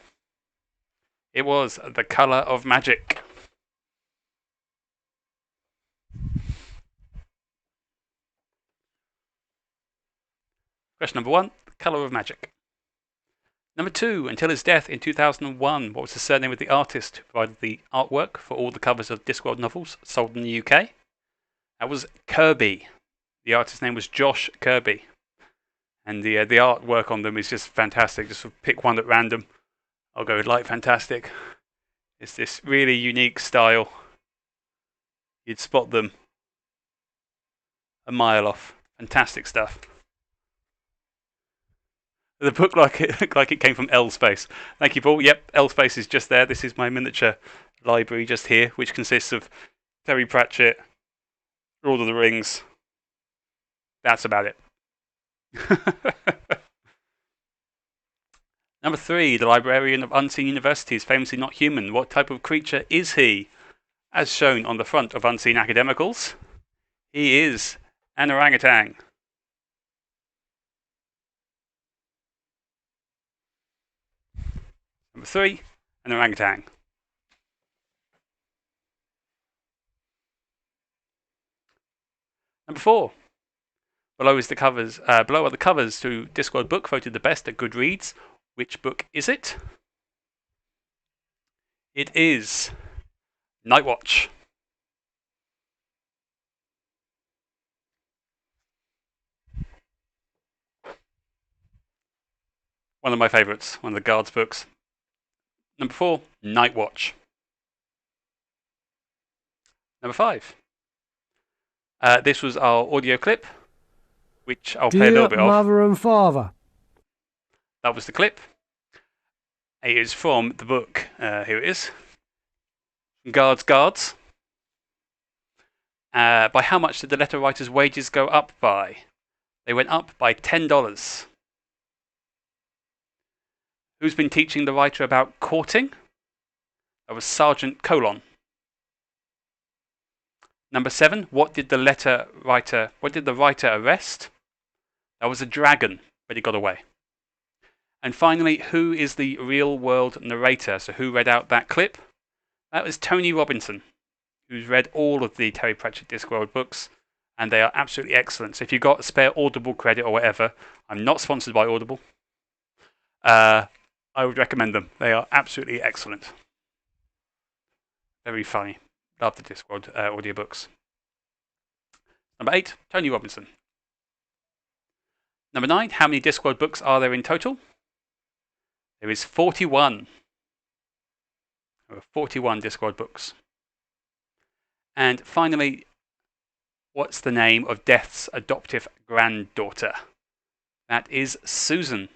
It was The Colour of Magic. Question number 1, The Colour of Magic. Number 2, until his death in 2001, what was the surname of the artist who provided the artwork for all the covers of Discworld novels sold in the UK? That was Kirby. The artist's name was Josh Kirby. And the artwork on them is just fantastic. Just pick one at random. I'll go with Light Fantastic. It's this really unique style. You'd spot them a mile off. Fantastic stuff. The book looked like it came from L-Space. Thank you, Paul. Yep, L-Space is just there. This is my miniature library just here, which consists of Terry Pratchett, Lord of the Rings. That's about it. Number 3, the librarian of Unseen University is famously not human. What type of creature is he? As shown on the front of Unseen Academicals, he is an orangutan. Number 3, an orangutan. Number 4. Below are the covers to Discworld book voted the best at Goodreads. Which book is it? It is Nightwatch. One of my favourites, one of the Guards books. Number 4, Nightwatch. Number 5. This was our audio clip, which I'll play a little bit of. Mother and Father. That was the clip. It is from the book. Here it is. Guards. By how much did the letter writer's wages go up by? They went up by $10. Who's been teaching the writer about courting? That was Sergeant Colon. Number 7. What did the writer arrest? That was a dragon, but he got away. And finally, who is the real world narrator? So who read out that clip? That was Tony Robinson, who's read all of the Terry Pratchett Discworld books, and they are absolutely excellent. So if you've got a spare Audible credit or whatever, I'm not sponsored by Audible, I would recommend them. They are absolutely excellent. Very funny. Love the Discworld audiobooks. Number 8, Tony Robinson. Number 9, how many Discworld books are there in total? There is 41. There are 41 Discworld books. And finally, what's the name of Death's adoptive granddaughter? That is Susan.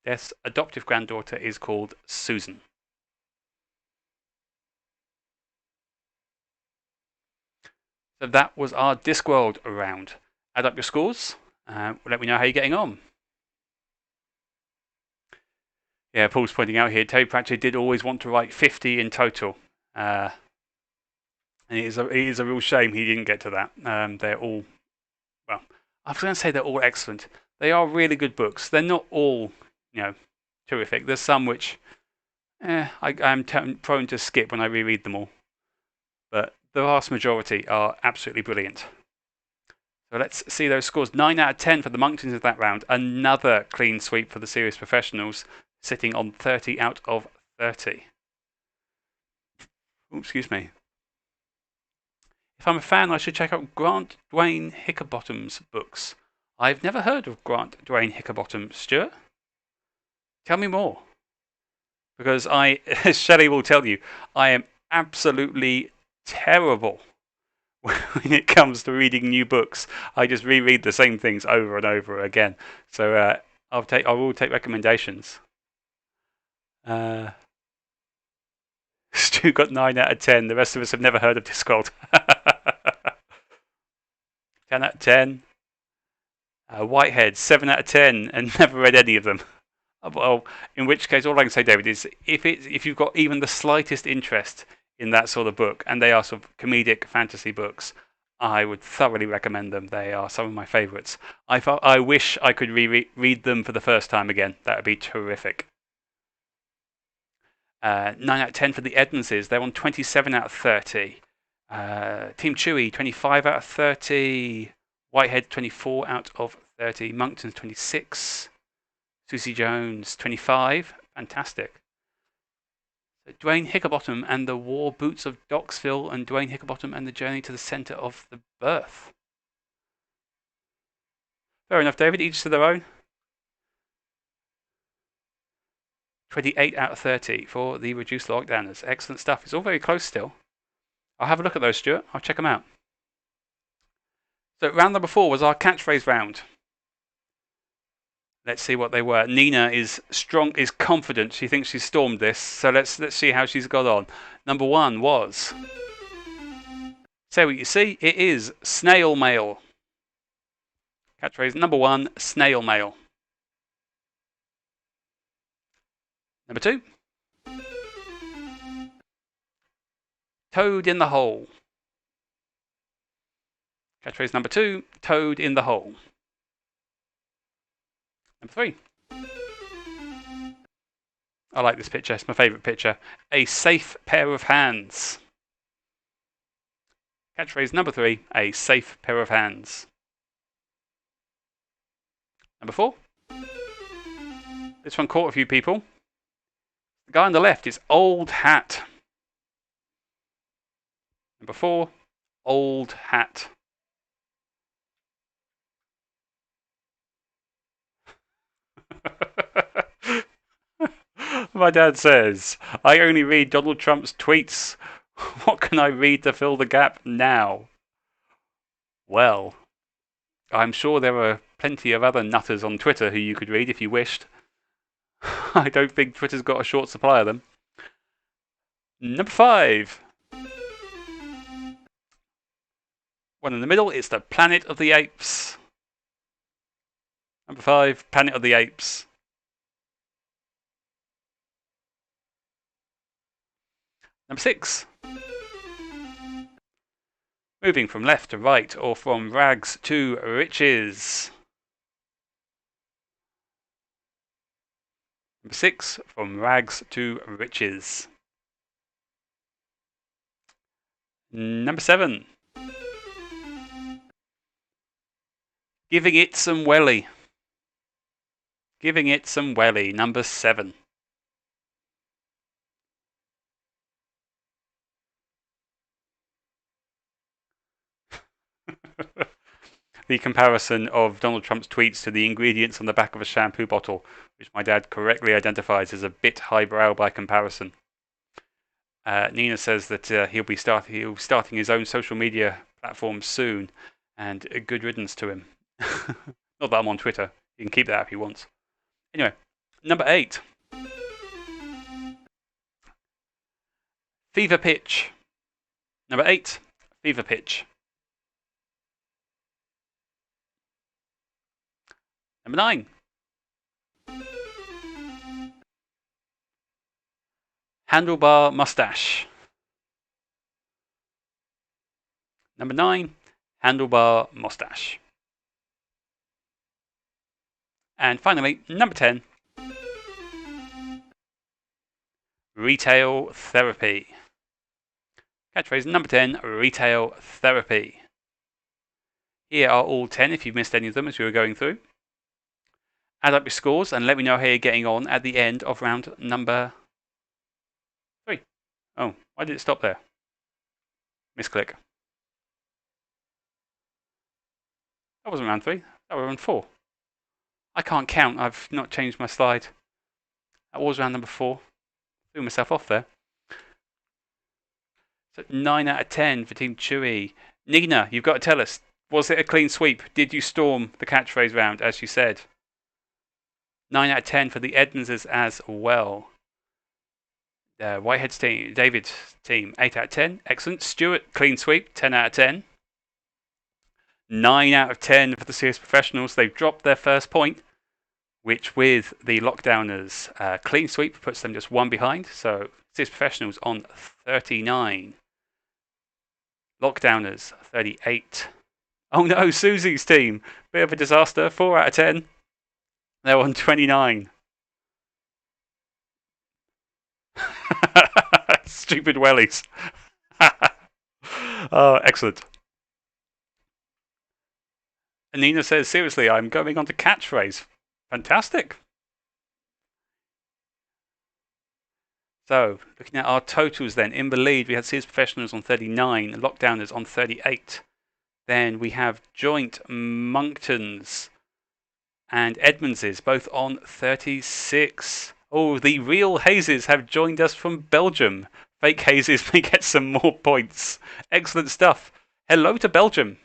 Death's adoptive granddaughter is called Susan. So that was our Discworld round. Add up your scores. Let me know how you're getting on. Yeah, Paul's pointing out here, Terry Pratchett did always want to write 50 in total. And it is a real shame he didn't get to that. They're all, well, I was going to say they're all excellent. They are really good books. They're not all, terrific. There's some which I'm prone to skip when I reread them all. But the vast majority are absolutely brilliant. So let's see those scores. 9 out of 10 for the Monktons of that round. Another clean sweep for the Serious Professionals, sitting on 30 out of 30. Ooh, excuse me. If I'm a fan, I should check out Grant Dwayne Hickerbottom's books. I've never heard of Grant Dwayne Hickerbottom. Stuart, tell me more. Because as Shelley will tell you, I am absolutely terrible when it comes to reading new books. I just reread the same things over and over again. So I will take recommendations. Stu got 9 out of 10. The rest of us have never heard of Discworld. 10 out of 10. Whitehead, 7 out of 10, and never read any of them. Well, in which case, all I can say, David, is if you've got even the slightest interest in that sort of book, and they are sort of comedic fantasy books, I would thoroughly recommend them. They are some of my favourites. I wish I could read them for the first time again. That would be terrific. 9 out of 10 for the Edmondses. They're on 27 out of 30. Team Chewy, 25 out of 30. Whitehead, 24 out of 30. Moncton's 26. Susie Jones, 25. Fantastic. So Dwayne Hickerbottom and the War Boots of Doxville, and Dwayne Hickerbottom and the Journey to the Centre of the Birth. Fair enough, David. Each to their own. 28 out of 30 for the reduced lockdowners. Excellent stuff. It's all very close still. I'll have a look at those, Stuart. I'll check them out. So round number 4 was our catchphrase round. Let's see what they were. Nina is strong, is confident. She thinks she's stormed this. So let's see how she's got on. Number 1 was, say what you see. It is snail mail. Catchphrase number 1, snail mail. Number 2, toad in the hole. Catchphrase number 2, toad in the hole. Number 3, I like this picture, it's my favourite picture. A safe pair of hands. Catchphrase number 3, a safe pair of hands. Number 4, this one caught a few people. The guy on the left is old hat. Number 4, old hat. My dad says, I only read Donald Trump's tweets. What can I read to fill the gap now? Well, I'm sure there are plenty of other nutters on Twitter who you could read if you wished. I don't think Twitter's got a short supply of them. Number 5. One in the middle, it's the Planet of the Apes. Number 5, Planet of the Apes. Number 6. Moving from left to right, or from rags to riches. Number 6, from rags to riches. Number 7. Giving it some welly. Giving it some welly. Number 7. The comparison of Donald Trump's tweets to the ingredients on the back of a shampoo bottle, which my dad correctly identifies as a bit highbrow by comparison. Nina says that he'll be starting his own social media platform soon, and a good riddance to him. Not that I'm on Twitter. You can keep that if he wants. Anyway, number 8. Fever pitch. Number 8, fever pitch. Number 9. Handlebar mustache. Number 9, handlebar mustache. And finally, number 10, retail therapy. Catchphrase number 10, retail therapy. Here are all 10 if you've missed any of them as we were going through. Add up your scores and let me know how you're getting on at the end of round number 3. Oh, why did it stop there? Misclick. That wasn't round 3, that was round 4. I can't count, I've not changed my slide. That was round number 4. Threw myself off there. So 9 out of 10 for Team Chewy. Nina, you've got to tell us, was it a clean sweep? Did you storm the catchphrase round, as you said? 9 out of 10 for the Edmondses as well. Whitehead's team, David's team, 8 out of 10. Excellent. Stuart, clean sweep, 10 out of 10. 9 out of 10 for the CS Professionals. They've dropped their first point, which with the Lockdowners clean sweep puts them just 1 behind. So CS Professionals on 39. Lockdowners, 38. Oh no, Susie's team. Bit of a disaster, 4 out of 10. They're on 29. Stupid wellies. Oh, excellent. Nina says, seriously, I'm going on to catchphrase. Fantastic. So, looking at our totals then, in the lead we had Sears Professionals on 39, Lockdowners on 38. Then we have Joint, Monktons and Edmondses both on 36. Oh, the real Hazes have joined us from Belgium. Fake Hazes may get some more points. Excellent stuff. Hello to Belgium.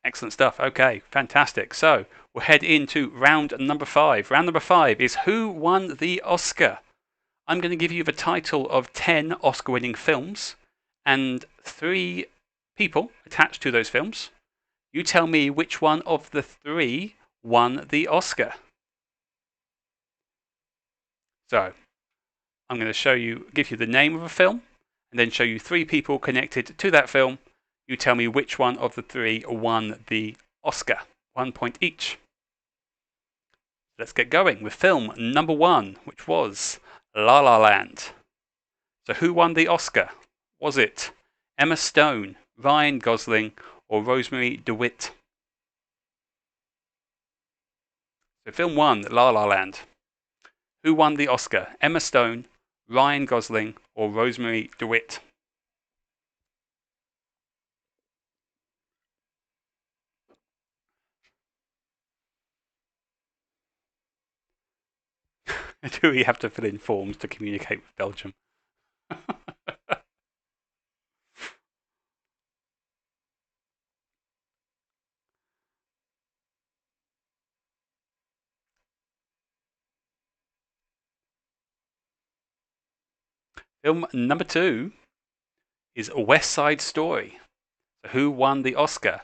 Excellent stuff. Okay, fantastic. So we'll head into round number 5. Round number 5 is Who Won the Oscar? I'm going to give you the title of 10 Oscar-winning films and 3 people attached to those films. You tell me which one of the 3 won the Oscar. So I'm going to give you the name of a film, and then show you 3 people connected to that film. You tell me which one of the 3 won the Oscar. 1 point each. Let's get going with film number 1, which was La La Land. So who won the Oscar? Was it Emma Stone, Ryan Gosling, or Rosemary DeWitt? So film 1, La La Land. Who won the Oscar? Emma Stone, Ryan Gosling, or Rosemary DeWitt? Do we have to fill in forms to communicate with Belgium? Film number 2 is West Side Story. So who won the Oscar?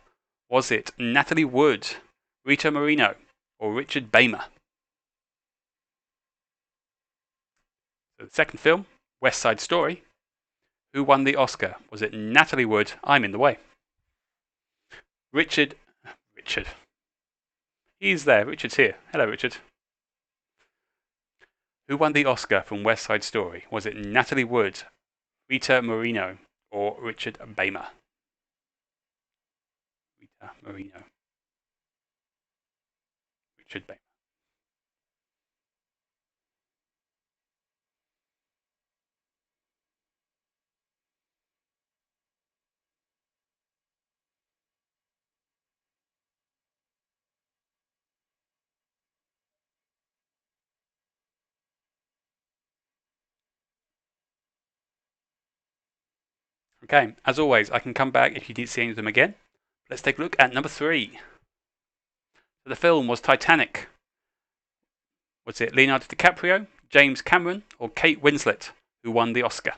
Was it Natalie Wood, Rita Moreno, or Richard Beymer? So the second film, West Side Story. Who won the Oscar? Was it Natalie Wood? I'm in the way. Richard. He's there. Richard's here. Hello, Richard. Who won the Oscar from West Side Story? Was it Natalie Wood, Rita Moreno, or Richard Beymer? Rita Moreno. Richard Beymer. Okay, as always, I can come back if you need to see any of them again. Let's take a look at number 3. So the film was Titanic. Was it Leonardo DiCaprio, James Cameron, or Kate Winslet who won the Oscar?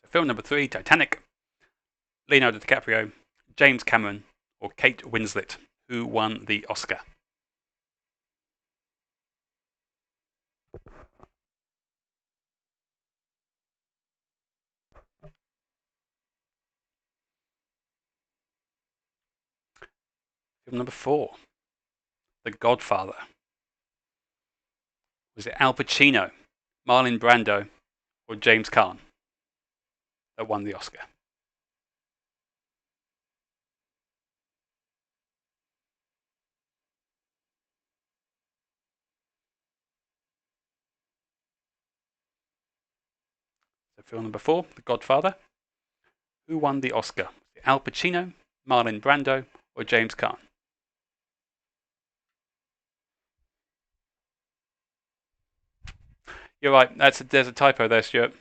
So film number 3, Titanic. Leonardo DiCaprio, James Cameron, or Kate Winslet who won the Oscar? Film number 4, The Godfather. Was it Al Pacino, Marlon Brando, or James Caan that won the Oscar? So film number 4, The Godfather. Who won the Oscar? Was it Al Pacino, Marlon Brando, or James Caan? You're right. There's a typo there, Stuart.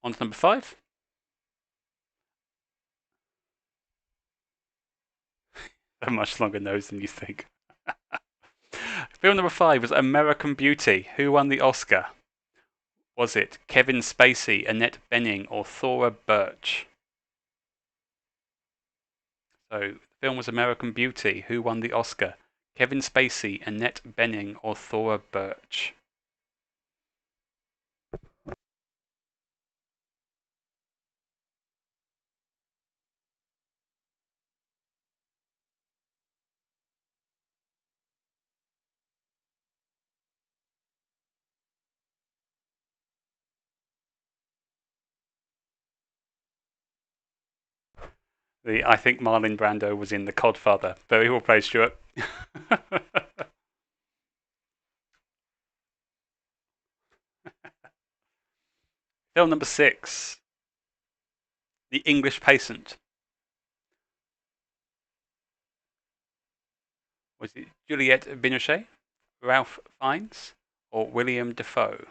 On to number 5. a much longer nose than you think. Film number 5 was American Beauty. Who won the Oscar? Was it Kevin Spacey, Annette Bening, or Thora Birch? So the film was American Beauty. Who won the Oscar? Kevin Spacey, Annette Bening, or Thora Birch? I think Marlon Brando was in The Codfather. Very well played, Stuart. Film number 6. The English Patient. Was it Juliette Binoche, Ralph Fiennes, or William Dafoe?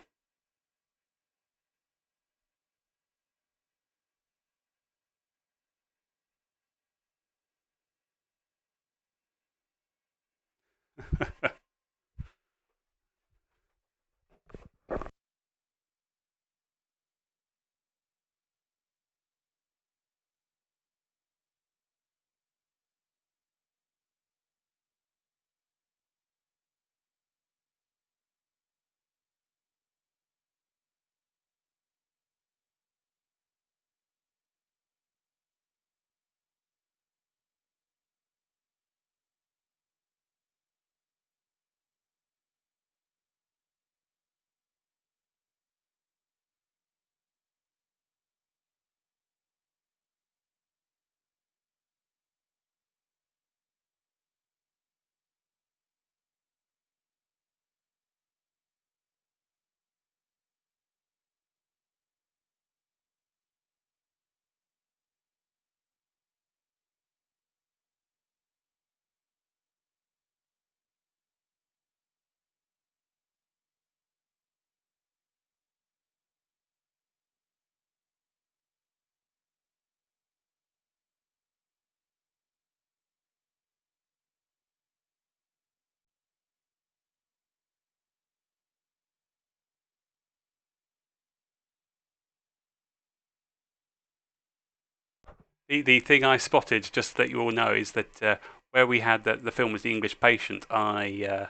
The thing I spotted, just that you all know, is that where we had the film was The English Patient, I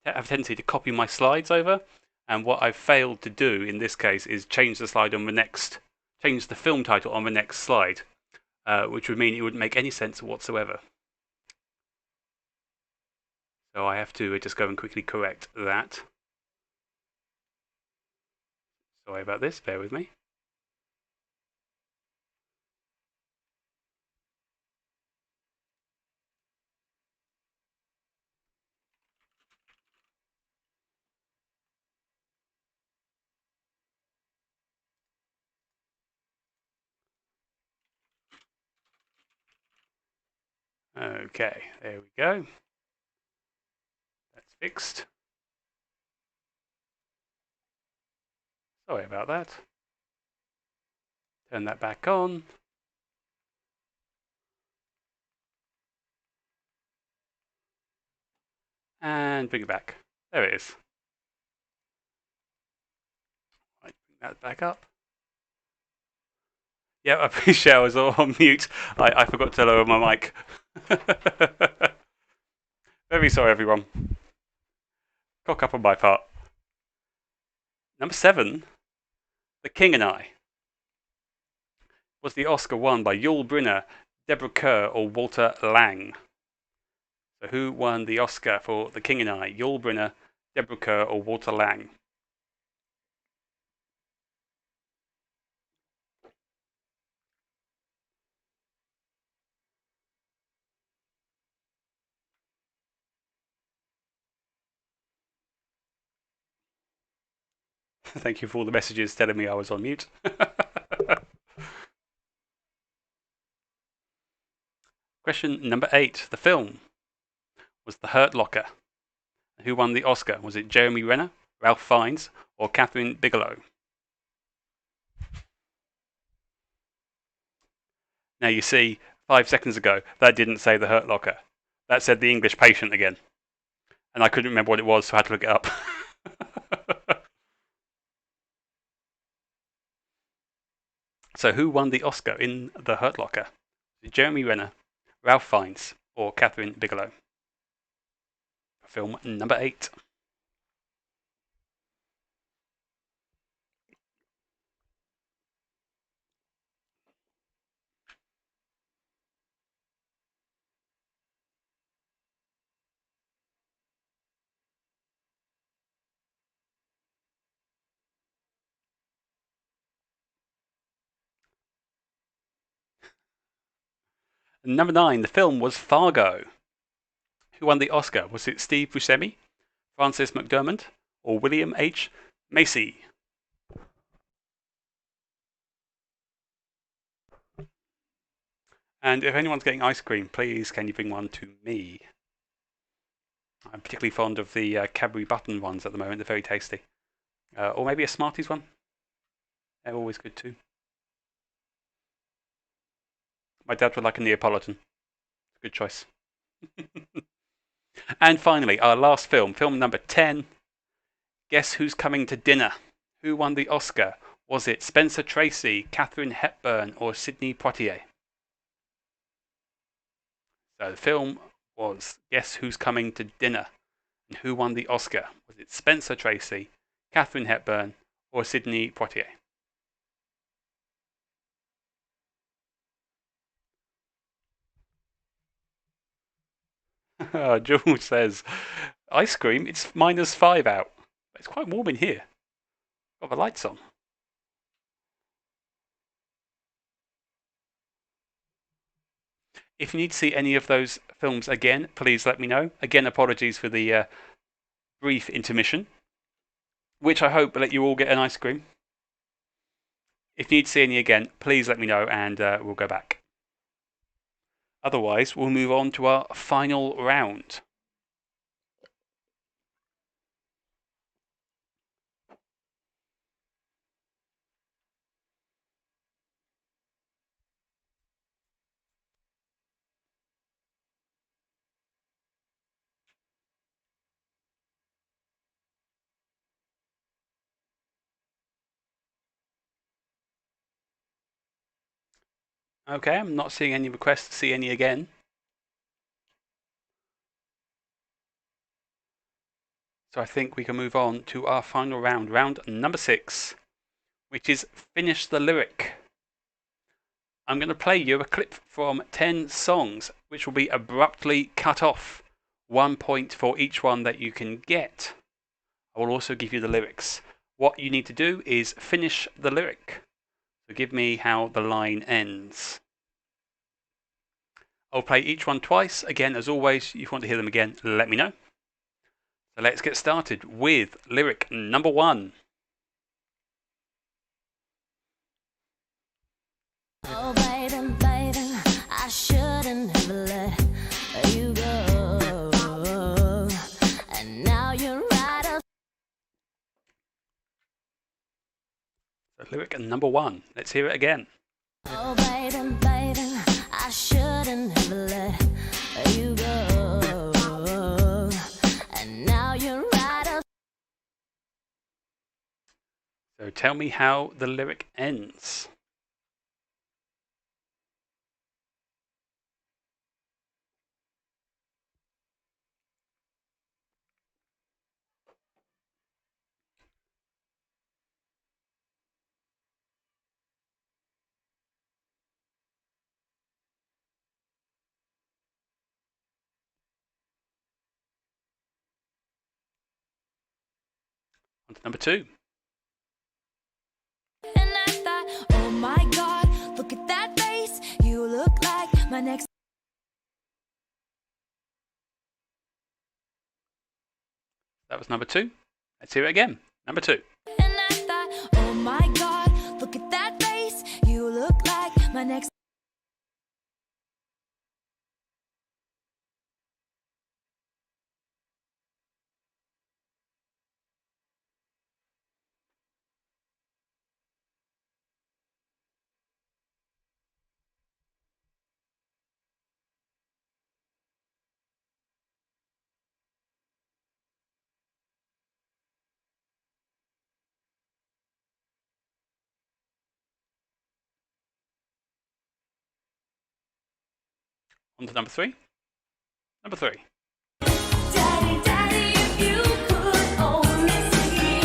have a tendency to copy my slides over. And what I've failed to do in this case is change the slide on the next, change the film title on the next slide, which would mean it wouldn't make any sense whatsoever. So I have to just go and quickly correct that. Sorry about this, bear with me. Okay, there we go. That's fixed. Sorry about that. Turn that back on. And bring it back. There it is. Right, bring that back up. Yeah, I appreciate I was on mute. I forgot to lower my mic. Very sorry, everyone. Cock up on my part. Number 7, The King and I. Was the Oscar won by Yul Brynner, Deborah Kerr, or Walter Lang? So who won the Oscar for The King and I? Yul Brynner, Deborah Kerr, or Walter Lang? Thank you for all the messages telling me I was on mute. Question number 8. The film was The Hurt Locker. Who won the Oscar? Was it Jeremy Renner, Ralph Fiennes, or Catherine Bigelow? Now you see, 5 seconds ago, that didn't say The Hurt Locker. That said The English Patient again. And I couldn't remember what it was, so I had to look it up. So who won the Oscar in The Hurt Locker? Jeremy Renner, Ralph Fiennes, or Catherine Bigelow? Film number 8. Number 9, the film was Fargo. Who won the Oscar? Was it Steve Buscemi, Frances McDormand, or William H. Macy? And if anyone's getting ice cream, please can you bring one to me? I'm particularly fond of the Cadbury button ones at the moment. They're very tasty. Or maybe a Smarties one. They're always good too. My dad would like a Neapolitan. Good choice. And finally, our last film, film number 10. Guess Who's Coming to Dinner? Who won the Oscar? Was it Spencer Tracy, Katharine Hepburn, or Sidney Poitier? So the film was Guess Who's Coming to Dinner? And who won the Oscar? Was it Spencer Tracy, Katharine Hepburn, or Sidney Poitier? Jules says, ice cream, it's -5 out. It's quite warm in here. Got the lights on. If you need to see any of those films again, please let me know. Again, apologies for the brief intermission, which I hope will let you all get an ice cream. If you need to see any again, please let me know and we'll go back. Otherwise, we'll move on to our final round. Okay, I'm not seeing any requests to see any again. So I think we can move on to our final round, round number 6, which is Finish the Lyric. I'm going to play you a clip from 10 songs, which will be abruptly cut off. 1 point for each one that you can get. I will also give you the lyrics. What you need to do is finish the lyric. So give me how the line ends. I'll play each one twice. Again, as always, if you want to hear them again, let me know. So let's get started with lyric number 1. Oh, baby, baby, I shouldn't have let you go. And now you're right up. So lyric number 1. Let's hear it again. Oh, baby, baby, I shouldn't have let you go. And now you're right up. So tell me how the lyric ends. On to number 2. And I thought, oh my God, look at that face. You look like my next. That was number 2. Let's hear it again. Number 2. And I thought, oh my God, look at that face. You look like my next. On to number 3. Number 3. Daddy, Daddy, if you could only see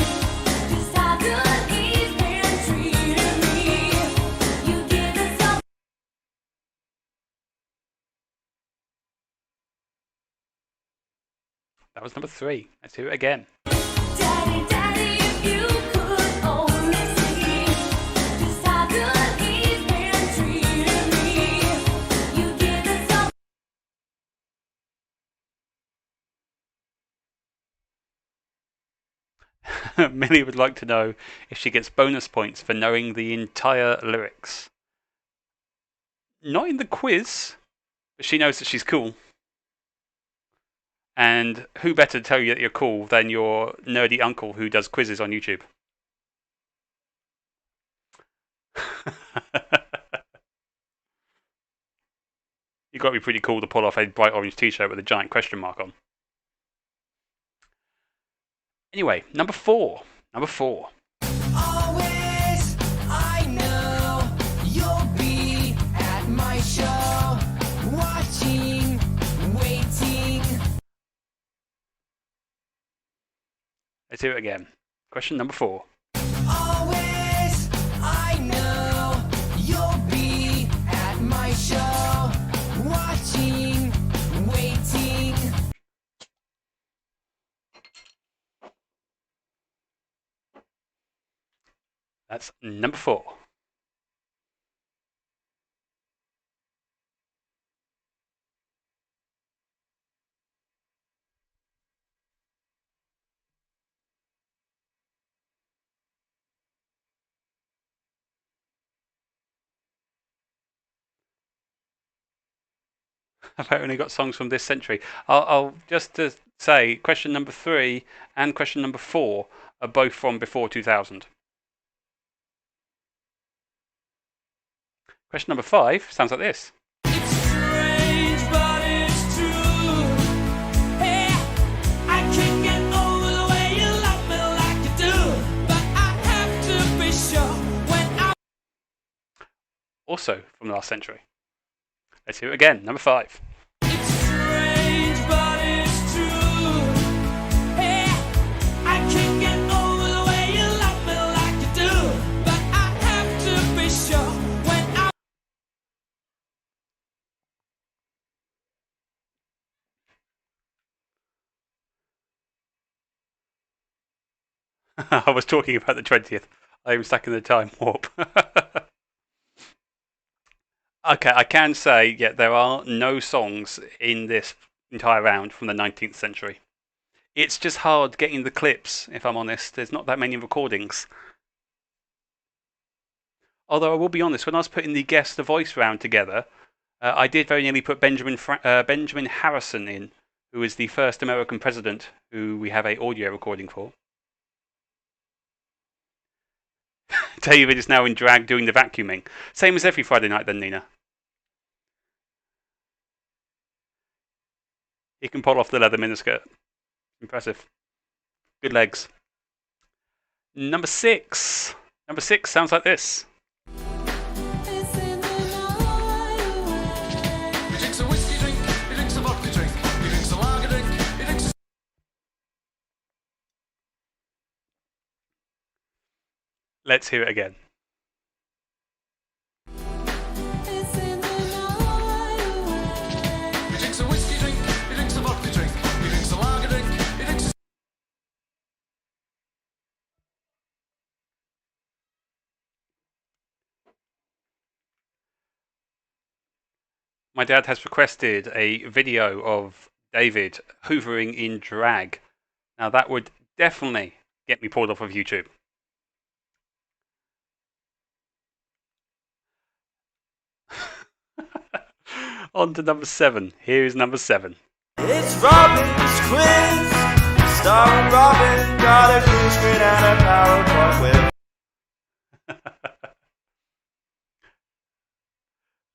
just how good he's been treating me. You give us some. That was number 3. Let's hear it again. Daddy, Daddy, if you could only see just how good he's been treating me. You give us some. Millie would like to know if she gets bonus points for knowing the entire lyrics. Not in the quiz, but she knows that she's cool. And who better to tell you that you're cool than your nerdy uncle who does quizzes on YouTube? You've got to be pretty cool to pull off a bright orange t-shirt with a giant question mark on. Anyway, number 4. Number 4. Always, I know you'll be at my show, watching, waiting. Let's hear it again. Question number 4. Always, I know you'll be at my show, watching, waiting. That's number 4. I've only got songs from this century. I'll just to say, question number 3 and question number 4 are both from before 2000. Question number 5 sounds like this. Strange, but it's true. Hey, I can't get over the way you love me like you do, but I have to be sure when I. Also from the last century. Let's hear it again. Number 5. Strange, but it's true. Hey, I can't get over the way you love me like you do, but I have to be sure when I. I was talking about the 20th. I'm stuck in the time warp. Okay, I can say, yeah, there are no songs in this entire round from the 19th century. It's just hard getting the clips, if I'm honest. There's not that many recordings. Although I will be honest, when I was putting the Guess the Voice round together, I did very nearly put Benjamin Harrison in, who was the first American president who we have an audio recording for. David is now in drag doing the vacuuming. Same as every Friday night then, Nina. He can pull off the leather miniskirt. Impressive. Good legs. Number 6. Number 6 sounds like this. Let's hear it again. My dad has requested a video of David hoovering in drag. Now that would definitely get me pulled off of YouTube. On to number 7. Here is number 7. It's Robin's quiz. Starring Robin, got a green screen and a PowerPoint with.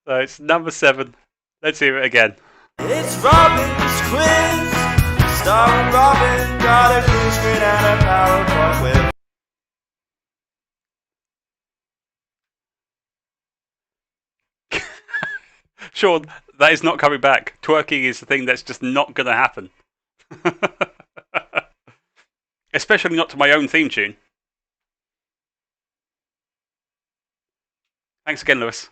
So it's number 7. Let's hear it again. It's Robin's quiz. Starring Robin, got a green screen and a PowerPoint with. Sure, that is not coming back. Twerking is the thing that's just not going to happen. Especially not to my own theme tune. Thanks again, Lewis.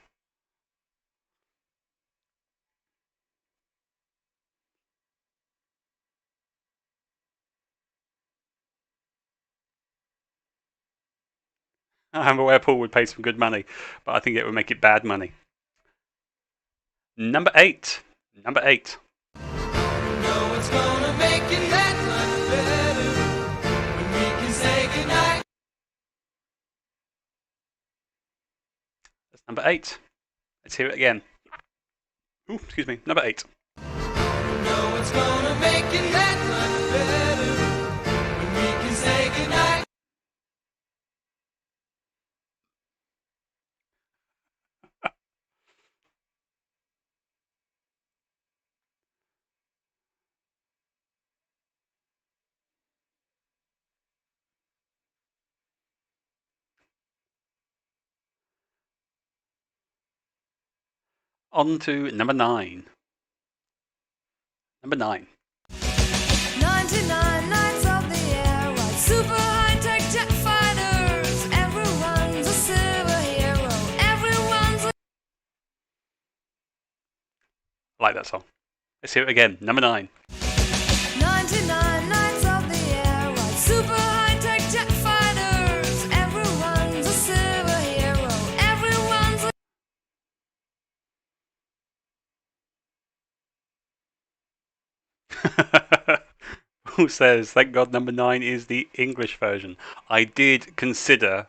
I'm aware Paul would pay some good money, but I think it would make it bad money. Number 8. Number 8. know it's gonna make it that much better when we can say goodnight. That's number 8. Let's hear it again. Ooh, excuse me. Number 8. know it's gonna make it that much better when we can say goodnight. On to number 9. Number 9. 99 nights of the year, white super high-tech jet fighters. Everyone's a superhero. Everyone's a... I like that song. Let's hear it again. Number 9. 99 nights of the year, white super high-tech jet fighters. Everyone's a superhero. Everyone's a... Who says, thank God number 9 is the English version. I did consider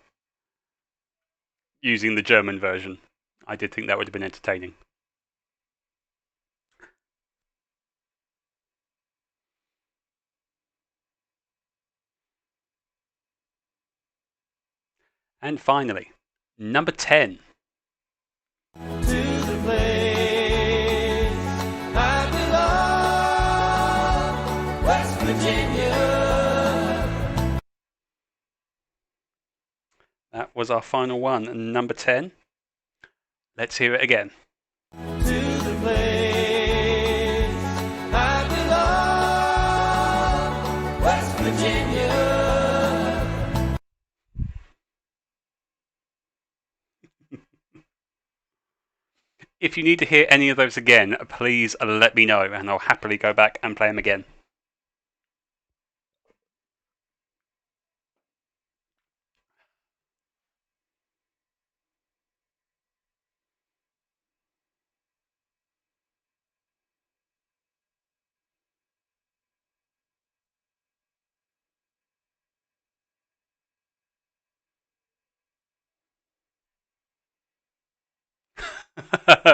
using the German version. I did think that would have been entertaining. And finally, number 10. To the place I belong, West Virginia. That was our final one, number 10. Let's hear it again. To the place I belong, West Virginia. If you need to hear any of those again, please let me know and I'll happily go back and play them again.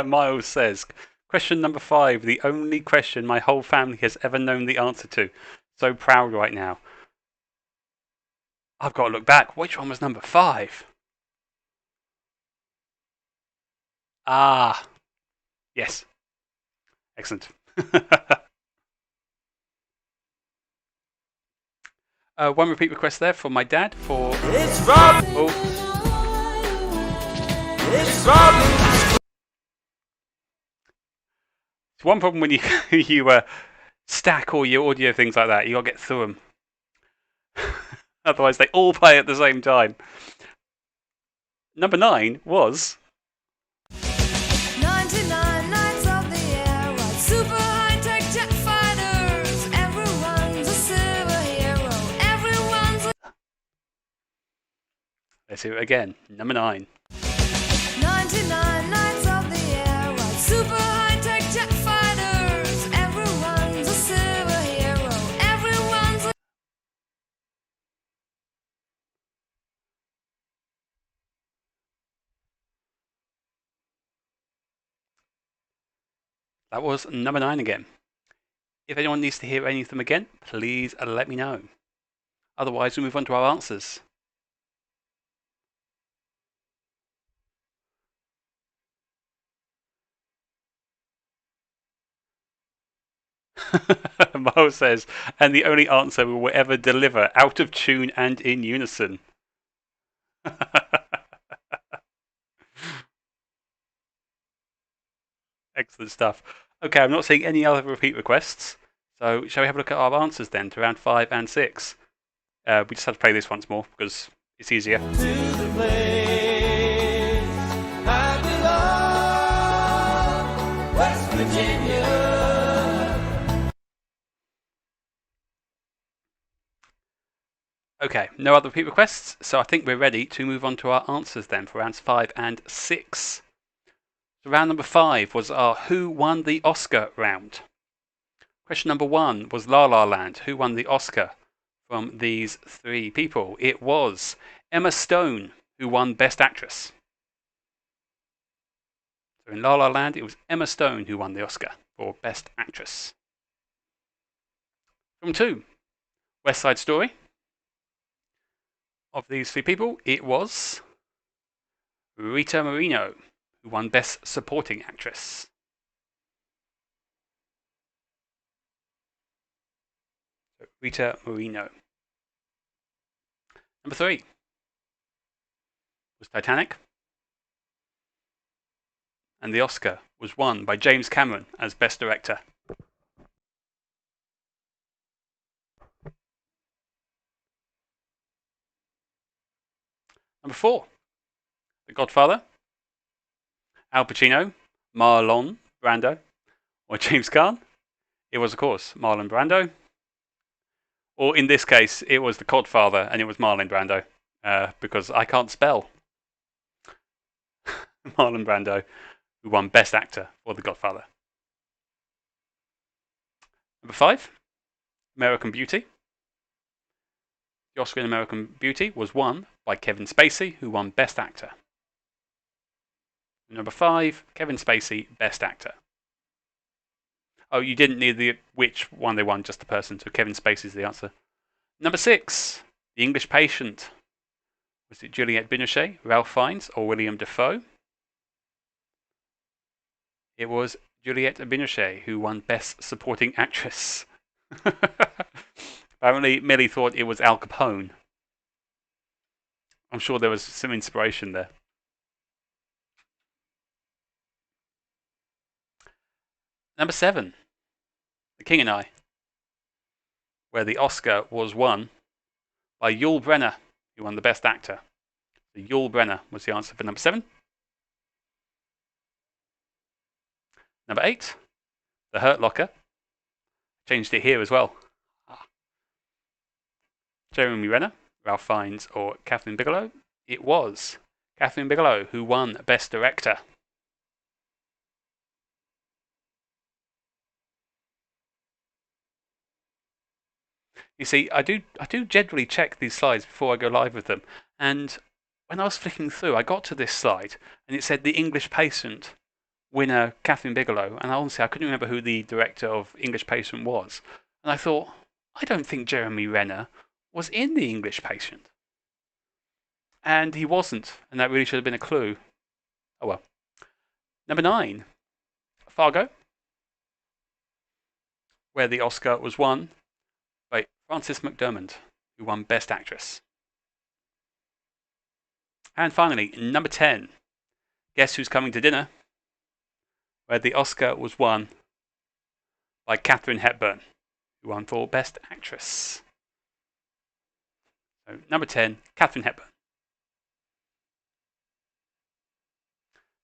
Miles says, question number 5, the only question my whole family has ever known the answer to. So proud right now. I've got to look back. Which one was number 5? Ah, yes. Excellent. One repeat request there from my dad for... It's Robin! Oh. It's Robin! It's one problem when you stack all your audio things like that. You got to get through them. Otherwise, they all play at the same time. Number 9 was... 99 nights of the year, white super high-tech jet fighters. Everyone's a superhero. Everyone's a... Let's hear it again. Number 9. 99 nights of the year, white super high-tech jet fighters. Everyone's a superhero. Everyone's a... That was number 9 again. If anyone needs to hear any of them again, please let me know. Otherwise, we'll move on to our answers. Miles says, and the only answer we will ever deliver out of tune and in unison. Excellent stuff. Okay, I'm not seeing any other repeat requests. So shall we have a look at our answers then to round 5 and 6? We just have to play this once more because it's easier. To the place I belong, West Virginia. Okay, no other repeat requests, so I think we're ready to move on to our answers then for rounds 5 and 6. So round number 5 was our Who Won the Oscar round. Question number 1 was La La Land. Who won the Oscar from these 3 people? It was Emma Stone, who won Best Actress. So in La La Land, it was Emma Stone who won the Oscar for Best Actress. From 2, West Side Story. Of these 3 people, it was Rita Moreno, who won Best Supporting Actress. So Rita Moreno. Number 3 was Titanic. And the Oscar was won by James Cameron as Best Director. Number 4, The Godfather. Al Pacino, Marlon Brando, or James Caan. It was, of course, Marlon Brando. Or in this case, it was The Codfather and it was Marlon Brando, because I can't spell. Marlon Brando, who won Best Actor for The Godfather. Number 5, American Beauty. The Oscar in American Beauty was won by Kevin Spacey, who won Best Actor. Number 5, Kevin Spacey, Best Actor. Oh, you didn't need which one they won, just the person, so Kevin Spacey is the answer. Number 6, The English Patient. Was it Juliette Binoche, Ralph Fiennes, or William Dafoe? It was Juliette Binoche who won Best Supporting Actress. Apparently, Millie thought it was Al Capone. I'm sure there was some inspiration there. Number 7, The King and I, where the Oscar was won by Yul Brynner, who won the Best Actor. So Yul Brynner was the answer for number 7. Number 8, The Hurt Locker. Changed it here as well. Jeremy Renner, Ralph Fiennes, or Catherine Bigelow? It was Catherine Bigelow who won Best Director. You see, I do generally check these slides before I go live with them. And when I was flicking through, I got to this slide and it said The English Patient winner Catherine Bigelow. And honestly, I couldn't remember who the director of English Patient was. And I thought, I don't think Jeremy Renner was in The English Patient. And he wasn't. And that really should have been a clue. Oh well. Number 9, Fargo, where the Oscar was won by Frances McDormand, who won Best Actress. And finally, number 10, Guess Who's Coming to Dinner, where the Oscar was won by Katharine Hepburn, who won for Best Actress. So, number 10, Katharine Hepburn.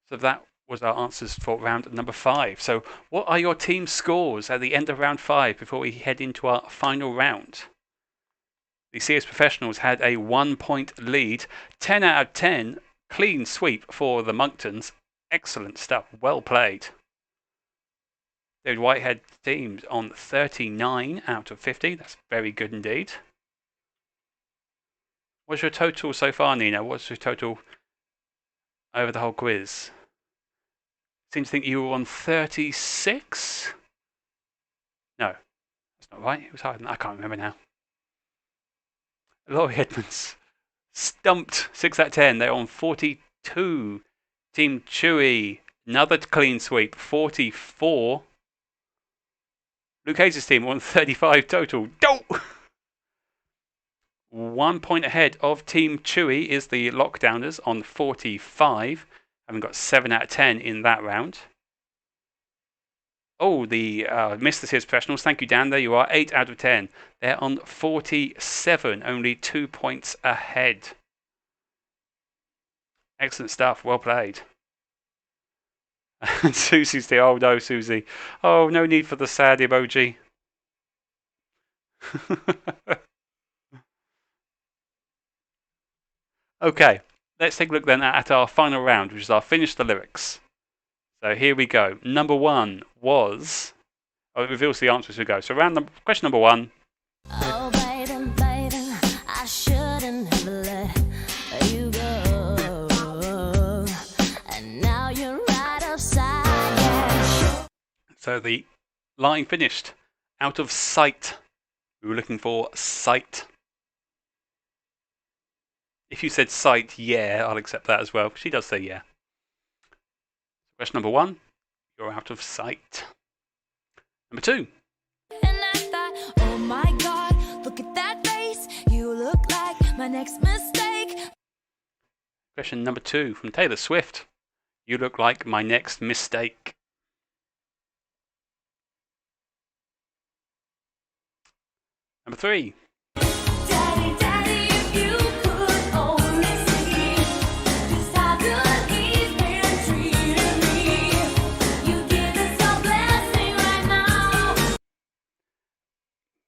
So that was our answers for round number 5. So what are your team scores at the end of round 5 before we head into our final round? The CS Professionals had a 1-point lead. 10 out of 10. Clean sweep for the Monktons. Excellent stuff. Well played. David Whitehead team on 39 out of 50. That's very good indeed. What's your total so far, Nina? What's your total over the whole quiz? Seem to think you were on 36? No, that's not right. It was higher than that. I can't remember now. Laurie Edmonds stumped 6 out of 10. They're on 42. Team Chewy, another clean sweep, 44. Luke Hayes' team on 35 total. Dope! 1 point ahead of Team Chewy is the Lockdowners on 45. Having got 7 out of 10 in that round. Oh, the Mr. Sears Professionals. Thank you, Dan. There you are. 8 out of 10. They're on 47, only 2 points ahead. Excellent stuff. Well played. And Susie's there. Oh, no, Susie. Oh, no need for the sad emoji. Okay, let's take a look then at our final round, which is our finish the lyrics. So here we go. Number 1 was... Oh, it reveals the answer as we go. So question number 1. Oh, baby, baby, I shouldn't have let you go. And now you're right upside down. So the line finished. Out of sight. We were looking for sight. If you said sight, yeah, I'll accept that as well. She does say yeah. Question number 1. You're out of sight. Number 2. And I thought, oh my God, look at that face. You look like my next mistake. Question number 2 from Taylor Swift. You look like my next mistake. Number 3. Daddy, daddy, if you could only see just how good he's been treating me. You give us your blessing right now.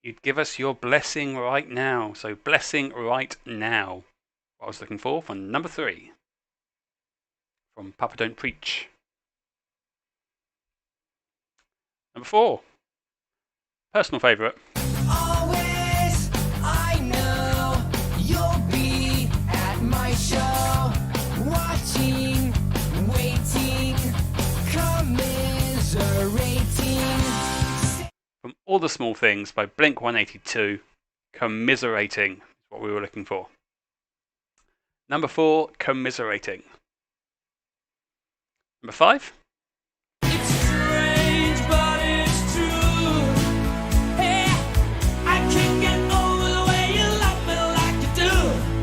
You'd give us your blessing right now. So blessing right now. What I was looking for from number 3. From Papa Don't Preach. Number 4. Personal favourite. Always, I know you'll be at my show, watching, waiting, commiserating. From All the Small Things by Blink-182. Commiserating is what we were looking for. Number 4, commiserating. Number 5. Strange, but it's true. Hey, I can't get over the way you love me like you do.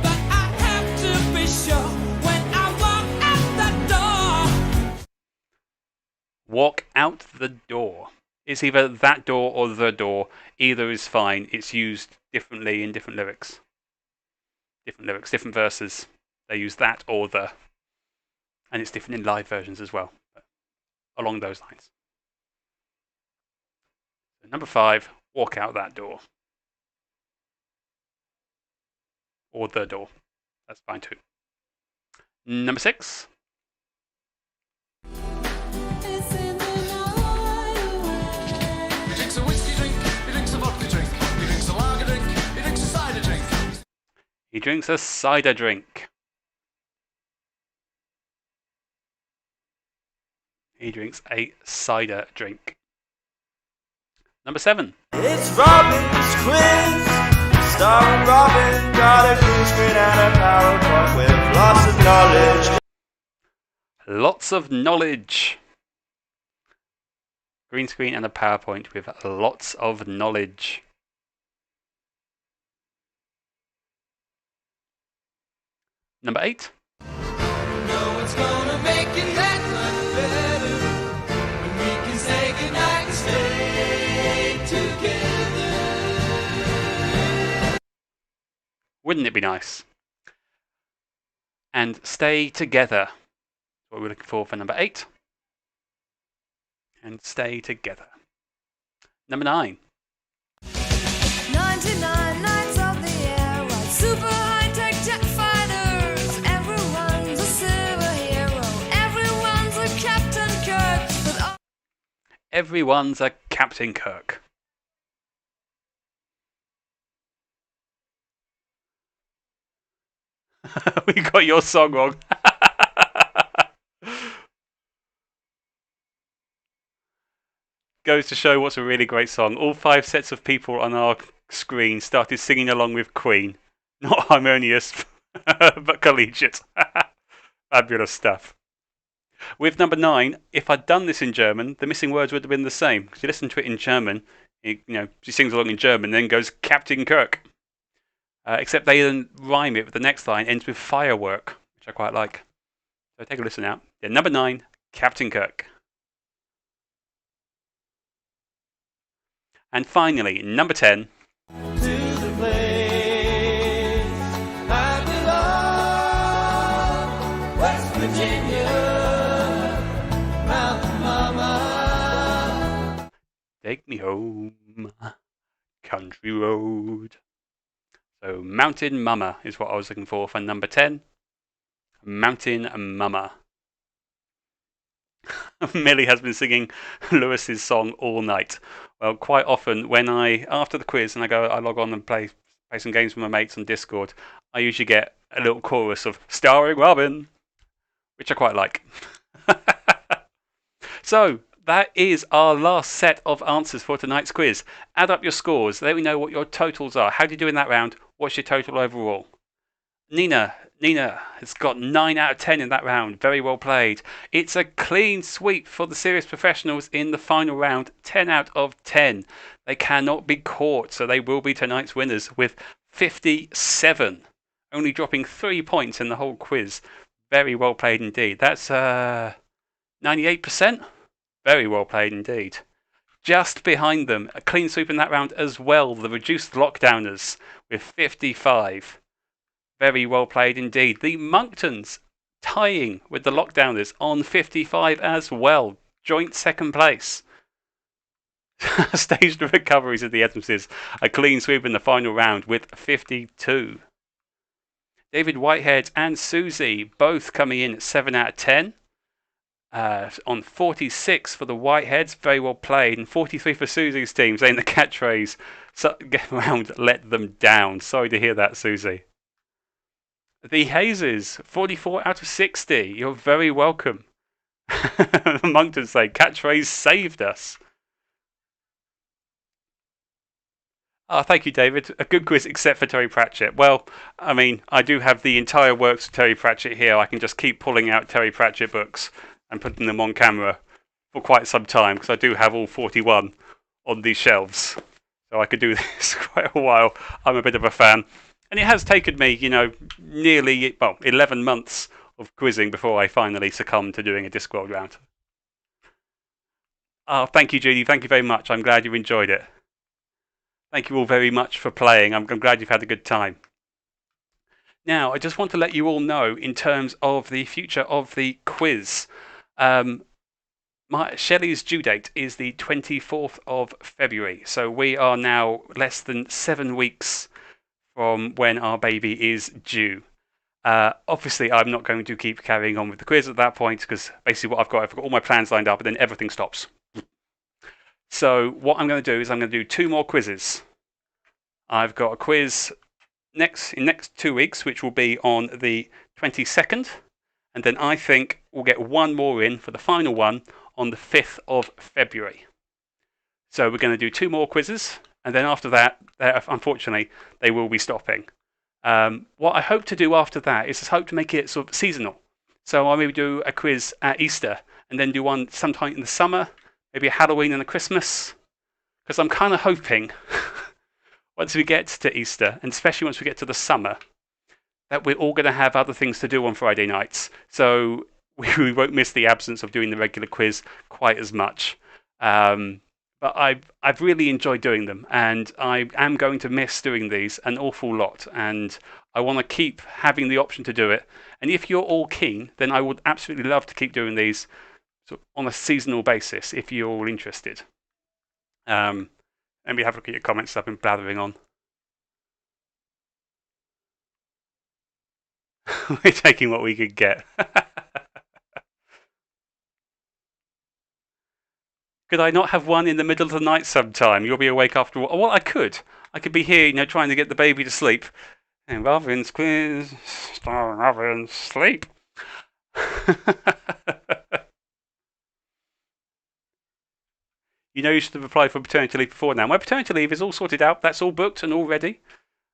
But I have to be sure when I walk out that door. Walk out the door. It's either that door or the door. Either is fine. It's used differently in different lyrics. Different lyrics, different verses. They use that or the. And it's different in live versions as well. Along those lines. So number 5, walk out that door. Or the door. That's fine too. Number 6. It's in the night. He drinks a whiskey drink, he drinks a vodka drink, he drinks a lager drink, he drinks a cider drink. He drinks a cider drink. He drinks a cider drink. Number 7. It's Robin's quiz. Starring Robin, got a green screen and a PowerPoint with lots of knowledge. Lots of knowledge. Green screen and a PowerPoint with lots of knowledge. Number 8. No one's gonna make it that much better when we can say goodnight and stay together. Wouldn't it be nice? And stay together. What we're looking for number 8. And stay together. Number 9. 99 nights of the year, while super high-tech jet fighters. Everyone's a superhero, everyone's a Captain Kirk. But Everyone's a Captain Kirk. We got your song wrong. Goes to show what's a really great song. All 5 sets of people on our screen started singing along with Queen. Not harmonious, but collegiate. Fabulous stuff. With number 9, if I'd done this in German, the missing words would have been the same. Because you listen to it in German, she sings along in German, then goes Captain Kirk. Except they then rhyme it with the next line, ends with firework, which I quite like. So take a listen out. Yeah, number 9, Captain Kirk. And finally, number 10. To the place I belong, West Virginia, Mountain Mama. Take me home, country road. So Mountain Mama is what I was looking for number 10. Mountain Mama. Millie has been singing Lewis's song all night. Well, quite often when after the quiz and I log on and play some games with my mates on Discord, I usually get a little chorus of starring Robin, which I quite like. So that is our last set of answers for tonight's quiz. Add up your scores. Let me know what your totals are. How did you do in that round? What's your total overall? Nina has got 9 out of 10 in that round. Very well played. It's a clean sweep for the serious professionals in the final round. 10 out of 10. They cannot be caught, so they will be tonight's winners with 57. Only dropping 3 points in the whole quiz. Very well played indeed. That's 98%. Very well played indeed. Just behind them, a clean sweep in that round as well, the reduced lockdowners with 55. Very well played indeed. The Monktons tying with the lockdowners on 55 as well. Joint second place. Staged recoveries of the Edmondses. A clean sweep in the final round with 52. David Whitehead and Susie both coming in at 7 out of 10. On 46 for the Whiteheads, very well played, and 43 for Susie's team, saying the catchphrase round let them down. Sorry to hear that, Susie. The Hazes, 44 out of 60. You're very welcome. The Monktons say catchphrase saved us. Oh, thank you, David. A good quiz, except for Terry Pratchett. Well, I mean, I do have the entire works of Terry Pratchett here. I can just keep pulling out Terry Pratchett books and putting them on camera for quite some time, because I do have all 41 on these shelves. So I could do this quite a while. I'm a bit of a fan. And it has taken me, nearly 11 months of quizzing before I finally succumbed to doing a Discworld round. Oh, thank you, Judy. Thank you very much. I'm glad you enjoyed it. Thank you all very much for playing. I'm glad you've had a good time. Now, I just want to let you all know in terms of the future of the quiz. Shelley's due date is the 24th of February. So we are now less than 7 weeks from when our baby is due. Obviously, I'm not going to keep carrying on with the quiz at that point, because basically I've got all my plans lined up and then everything stops. So what I'm going to do is I'm going to do 2 more quizzes. I've got a quiz in next 2 weeks, which will be on the 22nd. And then I think we'll get 1 more in for the final one on the 5th of February. So we're going to do 2 more quizzes. And then after that, unfortunately, they will be stopping. What I hope to do after that is I hope to make it sort of seasonal. So I maybe do a quiz at Easter and then do one sometime in the summer, maybe a Halloween and a Christmas. Because I'm kind of hoping, once we get to Easter, and especially once we get to the summer, that we're all going to have other things to do on Friday nights. So we won't miss the absence of doing the regular quiz quite as much. But I've really enjoyed doing them, and I am going to miss doing these an awful lot, and I want to keep having the option to do it. And if you're all keen, then I would absolutely love to keep doing these sort of on a seasonal basis, if you're all interested. Let me have a look at your comments I've been blathering on. We're taking what we could get. Could I not have one in the middle of the night sometime? You'll be awake after all. Well, I could. I could be here, trying to get the baby to sleep. And Robin's quiz, starring Robin's sleep. You should have applied for paternity leave before now. My paternity leave is all sorted out. That's all booked and all ready.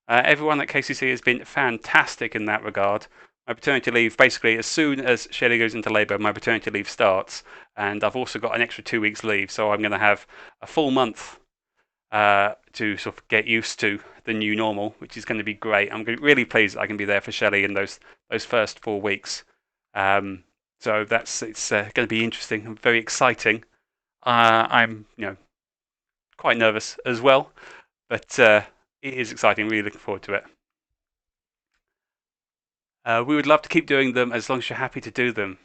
Everyone at KCC has been fantastic in that regard. My paternity leave, basically, as soon as Shelley goes into labour, my paternity leave starts. And I've also got an extra 2 weeks leave, so I'm going to have a full month to sort of get used to the new normal, which is going to be great. I'm really pleased that I can be there for Shelley in those first 4 weeks. So it's going to be interesting and very exciting. I'm quite nervous as well, but it is exciting. Really looking forward to it. We would love to keep doing them as long as you're happy to do them.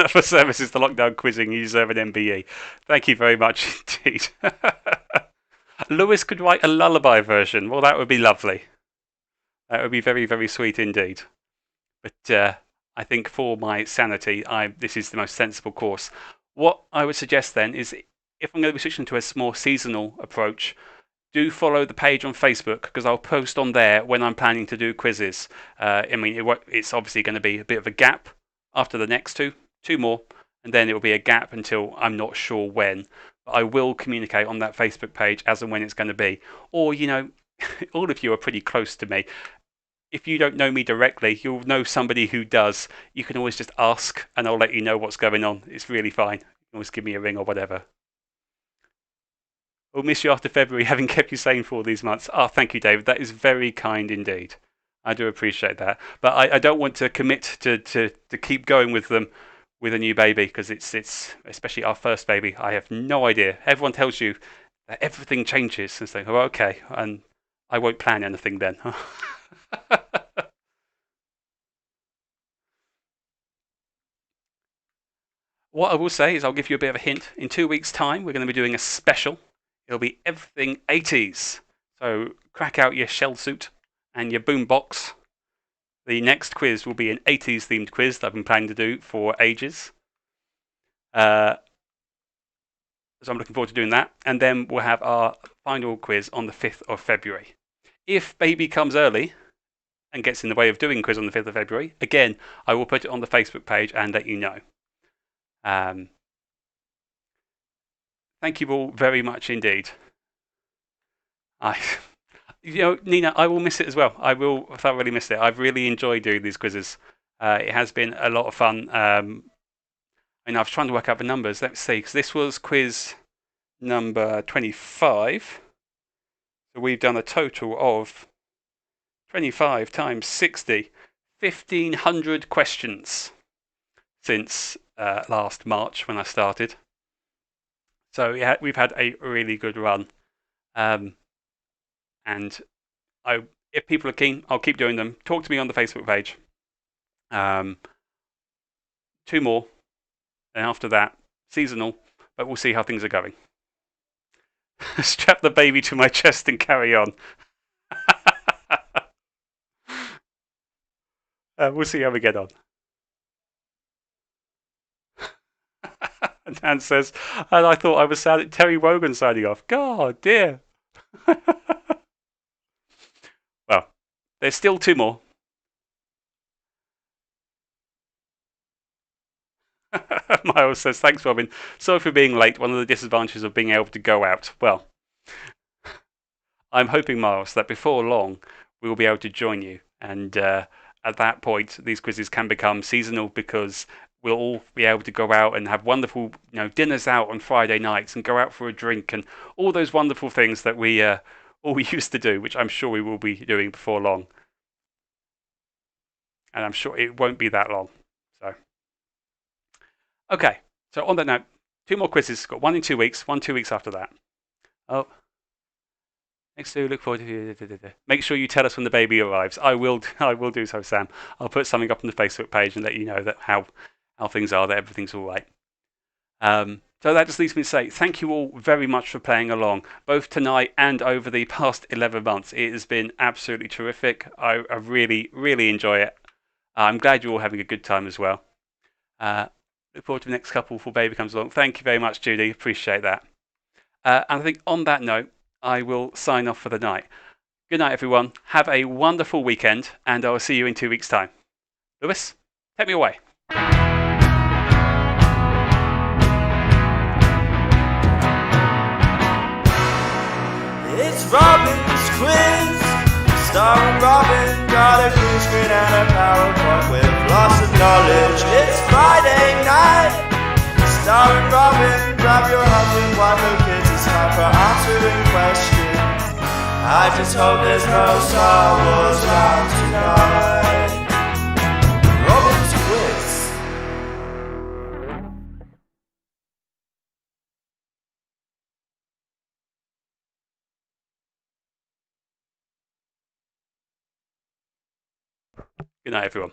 For services to lockdown quizzing, you deserve an MBE. Thank you very much indeed. Lewis could write a lullaby version. Well, that would be lovely. That would be very, very sweet indeed. But I think for my sanity, this is the most sensible course. What I would suggest then is, if I'm going to be switching to a more seasonal approach, do follow the page on Facebook, because I'll post on there when I'm planning to do quizzes. I mean, it's obviously going to be a bit of a gap after the next two more, and then it will be a gap until I'm not sure when. But I will communicate on that Facebook page as and when it's going to be. Or, you know, all of you are pretty close to me. If you don't know me directly, you'll know somebody who does. You can always just ask, and I'll let you know what's going on. It's really fine. You can always give me a ring or whatever. We'll miss you after February, having kept you sane for all these months. Oh, thank you, David. That is very kind indeed. I do appreciate that. But I don't want to commit to keep going with them with a new baby, because it's especially our first baby. I have no idea. Everyone tells you that everything changes. And so, oh, okay. And I won't plan anything then. What I will say is I'll give you a bit of a hint. In 2 weeks' time, we're going to be doing a special. It'll be everything 80s. So crack out your shell suit and your boombox. The next quiz will be an 80s themed quiz that I've been planning to do for ages. So I'm looking forward to doing that. And then we'll have our final quiz on the 5th of February. If baby comes early and gets in the way of doing quiz on the 5th of February, again, I will put it on the Facebook page and let you know. Thank you all very much indeed. You know, Nina, I will miss it as well. I will thoroughly miss it. I've really enjoyed doing these quizzes. It has been a lot of fun. And I was trying to work out the numbers. Let's see, because this was quiz number 25. So we've done a total of 25 times 60, 1,500 questions since last March when I started. So yeah, we've had a really good run. And if people are keen, I'll keep doing them. Talk to me on the Facebook page. 2 more. And after that, seasonal, but we'll see how things are going. Strap the baby to my chest and carry on. We'll see how we get on. And Dan says, and I thought I was Terry Wogan signing off. God, dear. Well, there's still 2 more. Miles says, thanks, Robin. Sorry for being late. One of the disadvantages of being able to go out. Well, I'm hoping, Miles, that before long we will be able to join you. And at that point, these quizzes can become seasonal, because we'll all be able to go out and have wonderful, dinners out on Friday nights and go out for a drink and all those wonderful things that we used to do, which I'm sure we will be doing before long. And I'm sure it won't be that long. So, okay. So on that note, 2 more quizzes. Got 1 in 2 weeks, 1 2 weeks after that. Oh. Next to look forward to. Make sure you tell us when the baby arrives. I will do so, Sam. I'll put something up on the Facebook page and let you know that how things are, that everything's all right. So that just leaves me to say thank you all very much for playing along, both tonight and over the past 11 months. It has been absolutely terrific. I really, really enjoy it. I'm glad you're all having a good time as well. Look forward to the next couple before baby comes along. Thank you very much, Judy. Appreciate that. And I think on that note, I will sign off for the night. Good night, everyone. Have a wonderful weekend, and I will see you in 2 weeks' time. Lewis, take me away. It's Robin's quiz, starring Robin, got a green screen and a PowerPoint with lots of knowledge. It's Friday night, starring Robin, grab your husband, wife, or kids, it's time for answering questions. I just hope there's no Star Wars around tonight. Good night, everyone.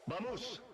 Vamos.